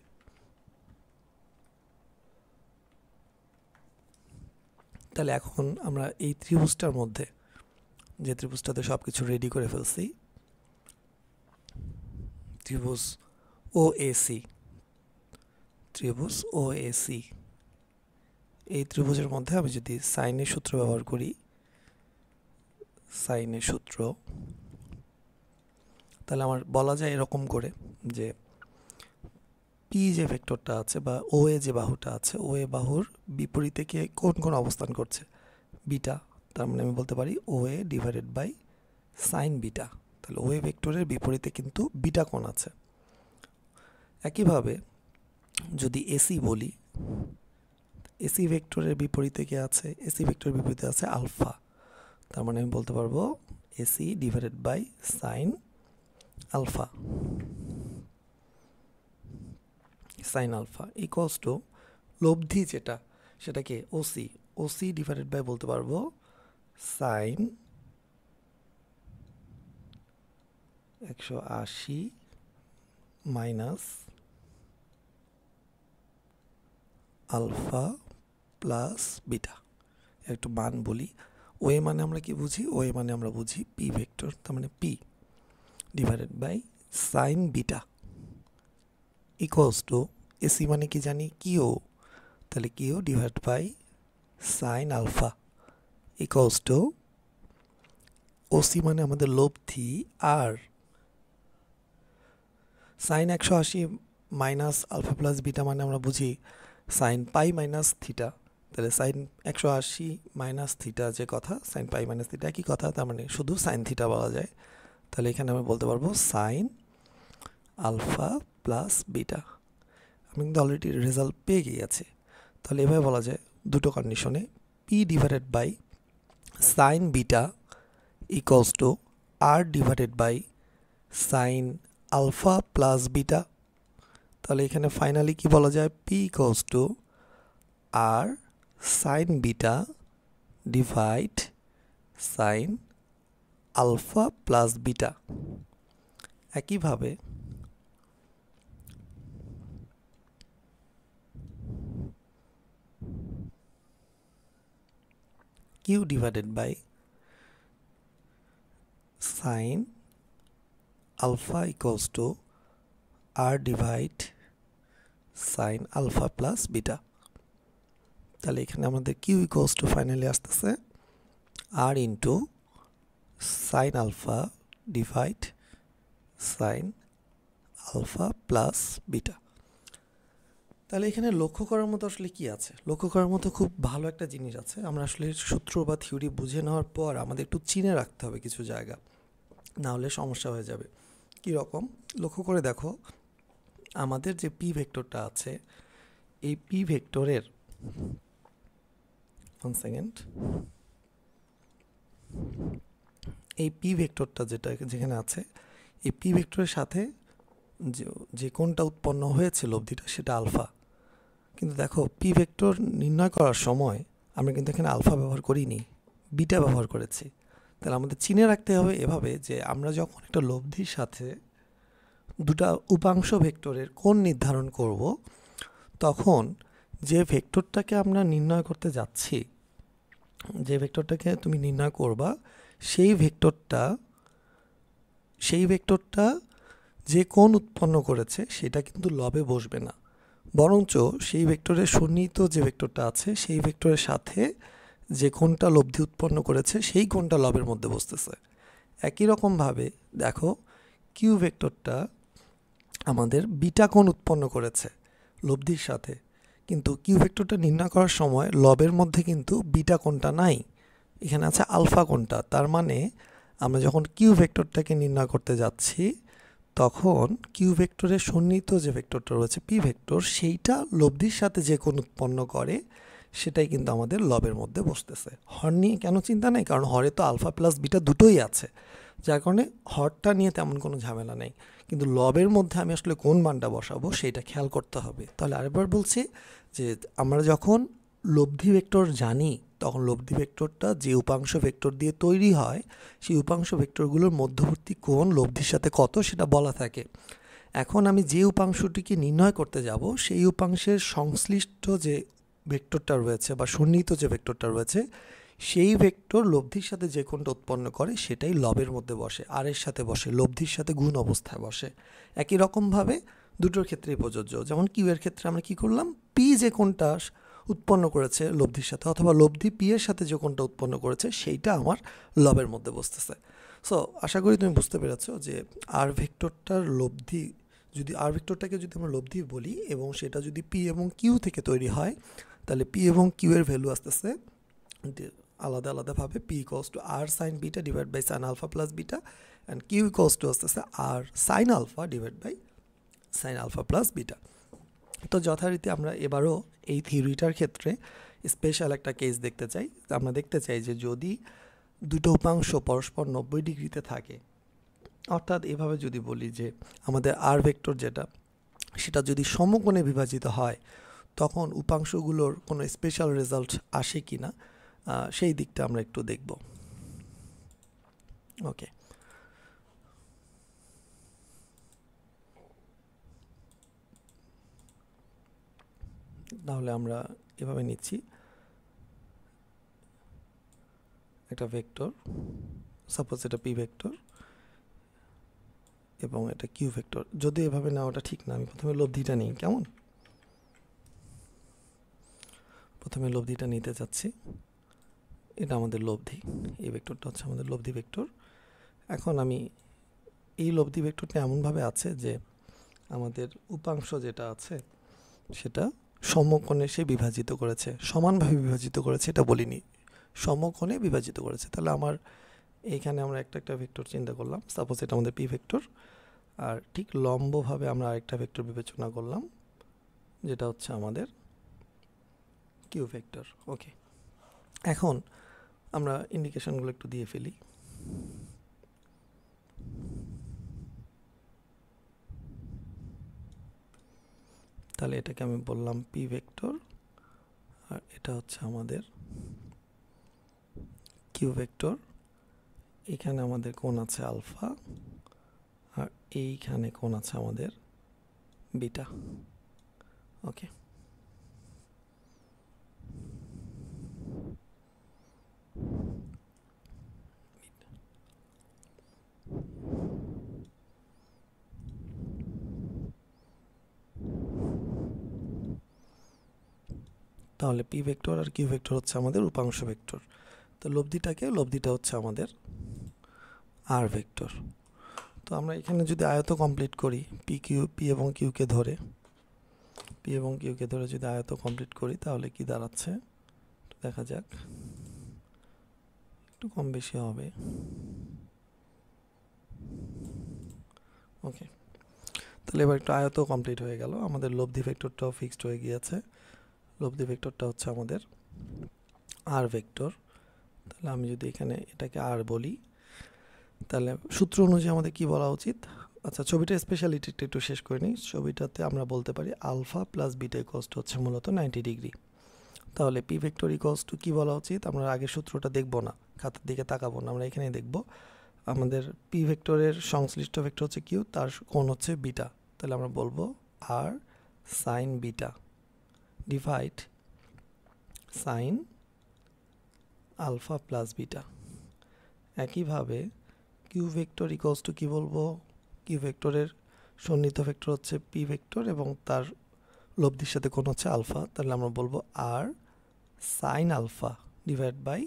তাহলে এখন আমরা এই ত্রিভুজটার মধ্যে, যে ত্রিভুজটাতে সব কিছু রেডি করে ফেলছি, ত্রিভুজ ও এ সি, ত্রিভুজ ও এ সি, এই ত্রিভুজের মধ্যে আমি যদি সাইনের সূত্র ব্যবহার করি, সাইনের সূত্র, তাহলে আমার বলা যায় এরকম করে যে পি যে ভেক্টরটা আছে বা ও এ যে বাহুটা আছে, ও এ বাহুর বিপরীতে কে কোন কোন অবস্থান করছে, বিটা। তার মানে আমি বলতে পারি ও এ ডিভাইডেড বাই সাইন বিটা। তাহলে ও এ ভেক্টরের বিপরীতে কিন্তু বিটা কোণ আছে। একইভাবে যদি এসি বলি, এসি ভেক্টরের বিপরীতে কে আছে, এসি ভেক্টরের বিপরীতে আছে আলফা। তার মানে আমি বলতে পারবো AC divided by sine alpha, sine alpha equals to লব্ধি যেটা সেটাকে ওসি, ওসি ডিভাইডেড বাই বলতে পারবো sine 180 minus alpha plus beta. একটু মান বলি, ওয়ে মানে আমরা কি বুঝি? ওয়ে মানে আমরা বুঝি পি ভেক্টর, তার মানে P divided by sine beta equals to AC মানে কি জানি কিউ, তাহলে Q divide by sine alpha equals to OC মানে আমাদের লব্ধি R sine 180 minus alpha plus beta মানে আমরা বুঝি সাইন পাই মাইনাস থিটা, তাহলে সাইন 180 মাইনাস থিটা যে কথা, সাইন পাই মাইনাস থিটা একই কথা, তার মানে শুধু সাইন থিটা বলা যায়। তাহলে এখানে আমরা বলতে পারবো সাইন আলফা প্লাস বিটা। আমি কিন্তু অলরেডি রেজাল্ট পেয়ে গিয়েছি। তাহলে এভাবে বলা যায় দুটো কন্ডিশনে P divided by sine beta equals to R divided by sine alpha plus beta. তাহলে এখানে ফাইনালি কি বলা যায়? P equals to R sine beta divide sine alpha plus beta. একইভাবে Q divided by sine alpha equals to R divide sine alpha plus beta. তাহলে এখানে আমাদের কিউ ইকুয়ালস টু ফাইনালি আসতেছে R into sine alpha divide sine alpha plus beta. তাহলে এখানে লক্ষ্য করার মতো আসলে কি আছে? লক্ষ্য করার মতো খুব ভালো একটা জিনিস আছে। আমরা আসলে সূত্র বা থিওরি বুঝে নেওয়ার পর আমাদের একটু চিনে রাখতে হবে কিছু জায়গা, না হলে সমস্যা হয়ে যাবে। কি রকম? লক্ষ্য করে দেখো, আমাদের যে পি ভেক্টরটা আছে, এই পি ভেক্টরের এই পি ভেক্টরটা যেখানে আছে, এই পি ভেক্টরের সাথে যে কোণটা উৎপন্ন হয়েছে লব্ধিটা সেটা আলফা। কিন্তু দেখো পি ভেক্টর নির্ণয় করার সময় আমরা কিন্তু এখানে আলফা ব্যবহার করিনি, বিটা ব্যবহার করেছি। তাহলে আমাদের চিনে রাখতে হবে এভাবে যে আমরা যখন একটা লব্ধির সাথে দুটা উপাংশ ভেক্টরের কোণ নির্ধারণ করব, তখন যে ভেক্টরটাকে আমরা নির্ণয় করতে যাচ্ছি, যে ভেক্টরটাকে তুমি নির্ণয় করবা, সেই ভেক্টরটা যে কোণ উৎপন্ন করেছে সেটা কিন্তু লবে বসবে না, বরঞ্চ সেই ভেক্টরের সন্নিহিত যে ভেক্টরটা আছে সেই ভেক্টরের সাথে যে কোণটা লব্ধি উৎপন্ন করেছে সেই কোণটা লবের মধ্যে বসতেছে। একই রকমভাবে দেখো কিউ ভেক্টরটা আমাদের বিটা কোণ উৎপন্ন করেছে লব্ধির সাথে, কিন্তু কিউ ভেক্টরটা নির্ণয় করার সময় লবের মধ্যে কিন্তু বিটা কোণটা নাই, এখানে আছে আলফা কোণটা। তার মানে আমরা যখন কিউ ভেক্টরটাকে নির্ণয় করতে যাচ্ছি, তখন কিউ ভেক্টরের সন্নিহিত যে ভেক্টরটা রয়েছে পি ভেক্টর, সেইটা লব্ধির সাথে যে কোণ উৎপন্ন করে সেটাই কিন্তু আমাদের লবের মধ্যে বসতেছে। হর নিয়ে কেন চিন্তা নেই? কারণ হরে তো আলফা প্লাস বিটা দুটোই আছে, যার কারণে হরটা নিয়ে তেমন কোনো ঝামেলা নেই। কিন্তু লবের মধ্যে আমি আসলে কোন মানটা বসাবো সেইটা খেয়াল করতে হবে। তাহলে আরেকবার বলছি যে আমরা যখন লব্ধি ভেক্টর জানি, তখন লব্ধি ভেক্টরটা যে উপাংশ ভেক্টর দিয়ে তৈরি হয়, সেই উপাংশ ভেক্টরগুলোর মধ্যবর্তী কোণ লব্ধির সাথে কত সেটা বলা থাকে। এখন আমি যে উপাংশটিকে নির্ণয় করতে যাব, সেই উপাংশের সংশ্লিষ্ট যে ভেক্টরটা রয়েছে বা সন্নিহিত যে ভেক্টরটা রয়েছে, সেই ভেক্টর লব্ধির সাথে যে কোণটা উৎপন্ন করে সেটাই লবের মধ্যে বসে, আর এর সাথে বসে, লব্ধির সাথে গুণ অবস্থায় বসে। একই রকমভাবে দুটোর ক্ষেত্রেই প্রযোজ্য। যেমন কিউ এর ক্ষেত্রে আমরা কি করলাম? পি যে কোণটা উৎপন্ন করেছে লব্ধির সাথে, অথবা লব্ধি পি এর সাথে যে কোণটা উৎপন্ন করেছে সেইটা আমার লবের মধ্যে বসতেছে। সো আশা করি তুমি বুঝতে পেরেছো যে আর ভেক্টরটার লব্ধি, যদি আর ভেক্টরটাকে যদি আমরা লব্ধি বলি এবং সেটা যদি পি এবং কিউ থেকে তৈরি হয়, তাহলে পি এবং কিউ এর ভ্যালু আসতেছে আলাদা আলাদাভাবে। P equals to R sine beta divide by sine alpha plus beta, and Q equals to আসতেছে R sine alpha divide by sine alpha plus beta. তো যথারীতি আমরা এবারও এই থিওরিটার ক্ষেত্রে স্পেশাল একটা কেস দেখতে চাই। আমরা দেখতে চাই যে যদি দুটো উপাংশ পরস্পর 90 ডিগ্রিতে থাকে, অর্থাৎ এভাবে যদি বলি যে আমাদের আর ভেক্টর যেটা, সেটা যদি সমকোণে বিভাজিত হয়, তখন উপাংশগুলোর কোনো স্পেশাল রেজাল্ট আসে কি না সেই দিকটা আমরা একটু দেখব। ওকে, তাহলে আমরা এভাবে নিচ্ছি একটা ভেক্টর, সাপোজ এটা পি ভেক্টর এবং এটা কিউ ভেক্টর। যদি এভাবে নেওয়াটা ঠিক না, আমি প্রথমে লব্ধিটা নিই। কেমন? প্রথমে লব্ধিটা নিতে চাচ্ছি, এটা আমাদের লব্ধি, এই ভেক্টরটা হচ্ছে আমাদের লব্ধি ভেক্টর। এখন আমি এই লব্ধি ভেক্টরটা এমনভাবে আছে যে আমাদের উপাংশ যেটা আছে সেটা সমকোণে সে বিভাজিত করেছে, সমানভাবে বিভাজিত করেছে, এটা বলিনি, সমকোণে বিভাজিত করেছে। তাহলে আমার এইখানে আমরা একটা একটা ভেক্টর চিন্তা করলাম, সাপোজ এটা আমাদের পি ভেক্টর, আর ঠিক লম্বভাবে আমরা আরেকটা ভেক্টর বিবেচনা করলাম যেটা হচ্ছে আমাদের কিউ ভেক্টর। ওকে, এখন আমরা ইন্ডিকেশনগুলো একটু দিয়ে ফেলি। তাহলে এটাকে আমি বললাম পি ভেক্টর, আর এটা হচ্ছে আমাদের কিউ ভেক্টর। এখানে আমাদের কোণ আছে আলফা, আর এইখানে কোণ আছে আমাদের বিটা। ওকে, তাহলে পি ভেক্টর আর কিউ ভেক্টর হচ্ছে আমাদের উপাংশ ভেক্টর। তো লব্ধিটা হচ্ছে আমাদের আর ভেক্টর। তো আমরা এখানে যদি আয়ত কমপ্লিট করি, পি এবং কিউকে ধরে যদি আয়ত কমপ্লিট করি তাহলে কি দাঁড়াচ্ছে দেখা যাক, একটু কম বেশি হবে। ওকে, তাহলে এবার একটু আয়ত কমপ্লিট হয়ে গেল, আমাদের লব্ধি ভেক্টরটাও ফিক্সড হয়ে গিয়েছে। লব্ধি ভেক্টরটা হচ্ছে আমাদের আর ভেক্টর। তাহলে আমি যদি এখানে এটাকে আর বলি, তাহলে সূত্র অনুযায়ী আমাদের কি বলা উচিত? আচ্ছা, ছবিটা স্পেশালিটিটা একটু শেষ করে নিই। ছবিটাতে আমরা বলতে পারি alpha plus beta equals to হচ্ছে মূলত 90 ডিগ্রি। তাহলে পি ভেক্টর ইকুয়ালস টু কী বলা উচিত? আমরা আগের সূত্রটা দেখব না, খাতার দিকে তাকাবো না, আমরা এখানেই দেখব। আমাদের পি ভেক্টরের সংশ্লিষ্ট ভেক্টর হচ্ছে কিউ, তার কোণ হচ্ছে বিটা। তাহলে আমরা বলবো R sine beta divide sine alpha plus beta. একইভাবে কিউ ভেক্টর ইকুয়ালস টু কী বলবো? কিউ ভেক্টরের সন্নিহিত ভেক্টর হচ্ছে পি ভেক্টর এবং তার লব্ধির সাথে কোণ হচ্ছে আলফা। তাহলে আমরা বলবো R sine alpha divide by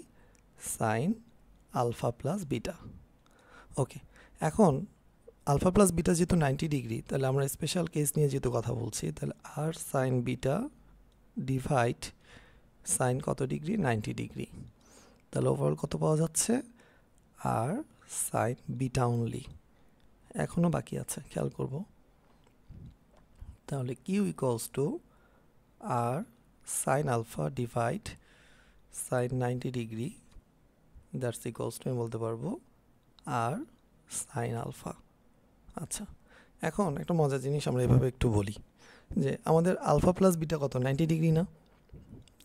sine alpha plus beta. Okay, এখন আলফা প্লাস বিটা যেহেতু 90 ডিগ্রি, তাহলে আমরা স্পেশাল কেস নিয়ে যেহেতু কথা বলছি, তাহলে R sine beta divide sine কত ডিগ্রি? 90 ডিগ্রি। তাহলে ওভারঅল কত পাওয়া যাচ্ছে? R sine beta only. এখনও বাকি আছে, খেয়াল করব। তাহলে Q equals to R sine alpha divide sine 90 degree, that's equals to আমি বলতে পারবো আর সাইন আলফা। আচ্ছা, এখন একটা মজার জিনিস আমরা এভাবে একটু বলি যে আমাদের আলফা প্লাস বিটা কত? 90 ডিগ্রি না?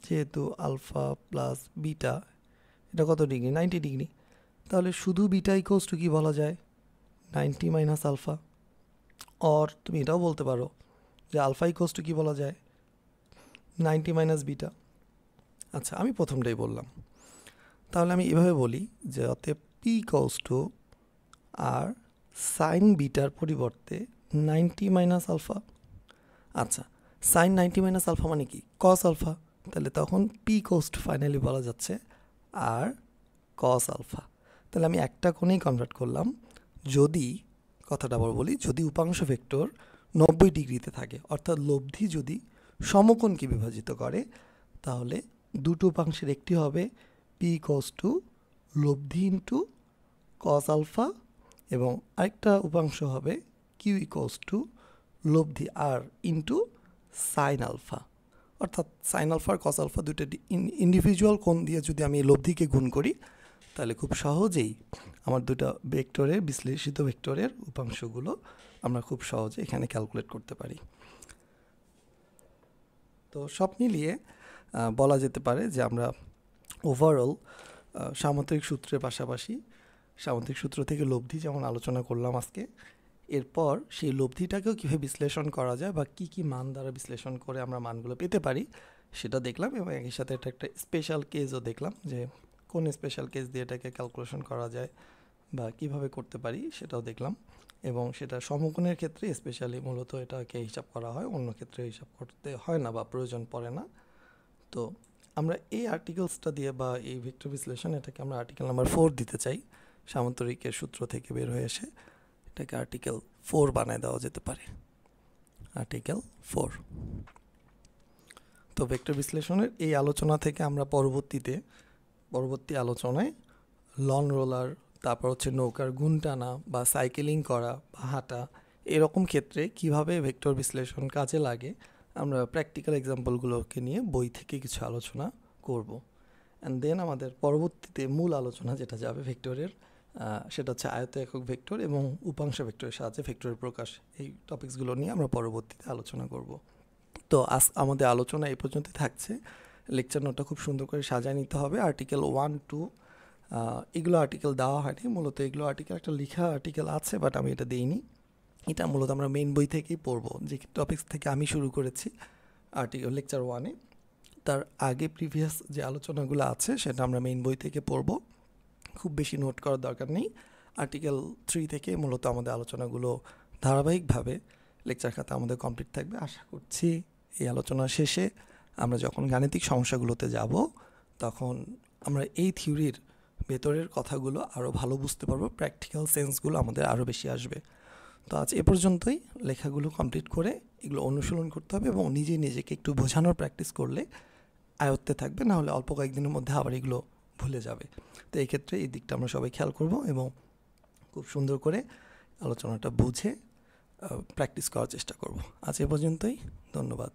যেহেতু আলফা প্লাস বিটা এটা কত ডিগ্রি? 90 ডিগ্রি। তাহলে শুধু বিটা ইকুয়ালস টু কী বলা যায়? 90 মাইনাস আলফা। অর তুমি এটাও বলতে পারো যে আলফা ইকুয়ালস টু কী বলা যায়? 90 মাইনাস বিটা। আচ্ছা, আমি প্রথমটাই বললাম। তাহলে আমি এভাবে বলি যে অতএব P equals to R sine বিটার পরিবর্তে 90 মাইনাস আলফা। আচ্ছা, সাইন 90 মাইনাস আলফা মানে কি? Cos alpha. তাহলে তখন পি ইকুয়ালস টু ফাইনালি বলা যাচ্ছে আর কস আলফা। তাহলে আমি একটা কোণেই কনভার্ট করলাম। যদি কথাটা আবার বলি, যদি উপাংশ ভেক্টর 90 ডিগ্রিতে থাকে, অর্থাৎ লব্ধি যদি সমকোণকে বিভাজিত করে, তাহলে দুটো উপাংশের একটি হবে পি ইকুয়ালস টু লব্ধি ইন্টু কস আলফা এবং আরেকটা উপাংশ হবে কিউ ইকুয়ালস টু লব্ধি আর ইন্টু সাইন আলফা। অর্থাৎ সাইন আলফা আর কস আলফা দুটো ইন্ডিভিজুয়াল কোণ দিয়ে যদি আমি লব্ধিকে গুণ করি, তাহলে খুব সহজেই আমার দুটো ভেক্টরের বিশ্লেষিত ভেক্টরের উপাংশগুলো আমরা খুব সহজে এখানে ক্যালকুলেট করতে পারি। তো তো সব মিলিয়ে বলা যেতে পারে যে আমরা ওভারঅল সামুদ্রিক সূত্রের পাশাপাশি সামুদ্রিক সূত্র থেকে লব্ধি যেমন আলোচনা করলাম আজকে, এরপর সেই লব্ধিটাকেও কীভাবে বিশ্লেষণ করা যায় বা কী কী মান দ্বারা বিশ্লেষণ করে আমরা মানগুলো পেতে পারি সেটা দেখলাম, এবং একই সাথে এটা একটা স্পেশাল কেসও দেখলাম যে কোন স্পেশাল কেস দিয়ে এটাকে ক্যালকুলেশন করা যায় বা কিভাবে করতে পারি সেটাও দেখলাম। এবং সেটা সমকোণের ক্ষেত্রে স্পেশালি মূলত এটাকে হিসাব করা হয়, অন্য ক্ষেত্রে হিসাব করতে হয় না বা প্রয়োজন পড়ে না। তো আমরা এই আর্টিকেলসটা দিয়ে বা এই ভেক্টর বিশ্লেষণ এটাকে আমরা আর্টিকেল নাম্বার 4 দিতে চাই। সামন্তরিকের সূত্র থেকে বের হয়ে এসে এটাকে আর্টিকেল 4 বানায় দেওয়া যেতে পারে, আর্টিকেল 4। তো ভেক্টর বিশ্লেষণের এই আলোচনা থেকে আমরা পরবর্তী আলোচনায় লন রোলার, তারপর হচ্ছে নৌকার গুণ টানা বা সাইকেলিং করা বা হাঁটা, এরকম ক্ষেত্রে কিভাবে ভেক্টর বিশ্লেষণ কাজে লাগে আমরা প্র্যাকটিক্যাল এক্সাম্পলগুলোকে নিয়ে বই থেকে কিছু আলোচনা করব। অ্যান্ড দেন আমাদের পরবর্তীতে মূল আলোচনা যেটা যাবে ভেক্টরের, সেটা হচ্ছে আয়ত একক ভেক্টর এবং উপাংশ ভেক্টরের সাহায্যে ভেক্টরের প্রকাশ। এই টপিকসগুলো নিয়ে আমরা পরবর্তীতে আলোচনা করব। তো আজ আমাদের আলোচনা এই পর্যন্তই থাকছে। লেকচার নোটটা খুব সুন্দর করে সাজায় নিতে হবে। আর্টিকেল 1, 2 এগুলো আর্টিকেল দেওয়া হয়নি, মূলত এগুলো আর্টিকেল একটা লেখা আর্টিকেল আছে, বাট আমি এটা দিইনি। এটা মূলত আমরা মেইন বই থেকেই পড়বো, যে টপিক্স থেকে আমি শুরু করেছি আর্টিকেল লেকচার 1-এ। তার আগে প্রিভিয়াস যে আলোচনাগুলো আছে সেটা আমরা মেইন বই থেকে পড়বো, খুব বেশি নোট করার দরকার নেই। আর্টিকেল 3 থেকে মূলত আমাদের আলোচনাগুলো ধারাবাহিকভাবে লেকচার খাতা আমাদের কমপ্লিট থাকবে। আশা করছি এই আলোচনা শেষে আমরা যখন গাণিতিক সমস্যাগুলোতে যাব তখন আমরা এই থিওরির ভেতরের কথাগুলো আরও ভালো বুঝতে পারবো, প্র্যাকটিক্যাল সেন্সগুলো আমাদের আরও বেশি আসবে। তো আজ এ পর্যন্তই। লেখাগুলো কমপ্লিট করে এগুলো অনুশীলন করতে হবে এবং নিজেকে একটু বোঝানোর প্র্যাকটিস করলে আয়ত্তে থাকবে, না হলে অল্প কয়েকদিনের মধ্যে আবার এগুলো ভুলে যাবে। তো এই ক্ষেত্রে এই দিকটা আমরা সবাই খেয়াল করব এবং খুব সুন্দর করে আলোচনাটা বুঝে প্র্যাকটিস করার চেষ্টা করব। আজ এ পর্যন্তই, ধন্যবাদ।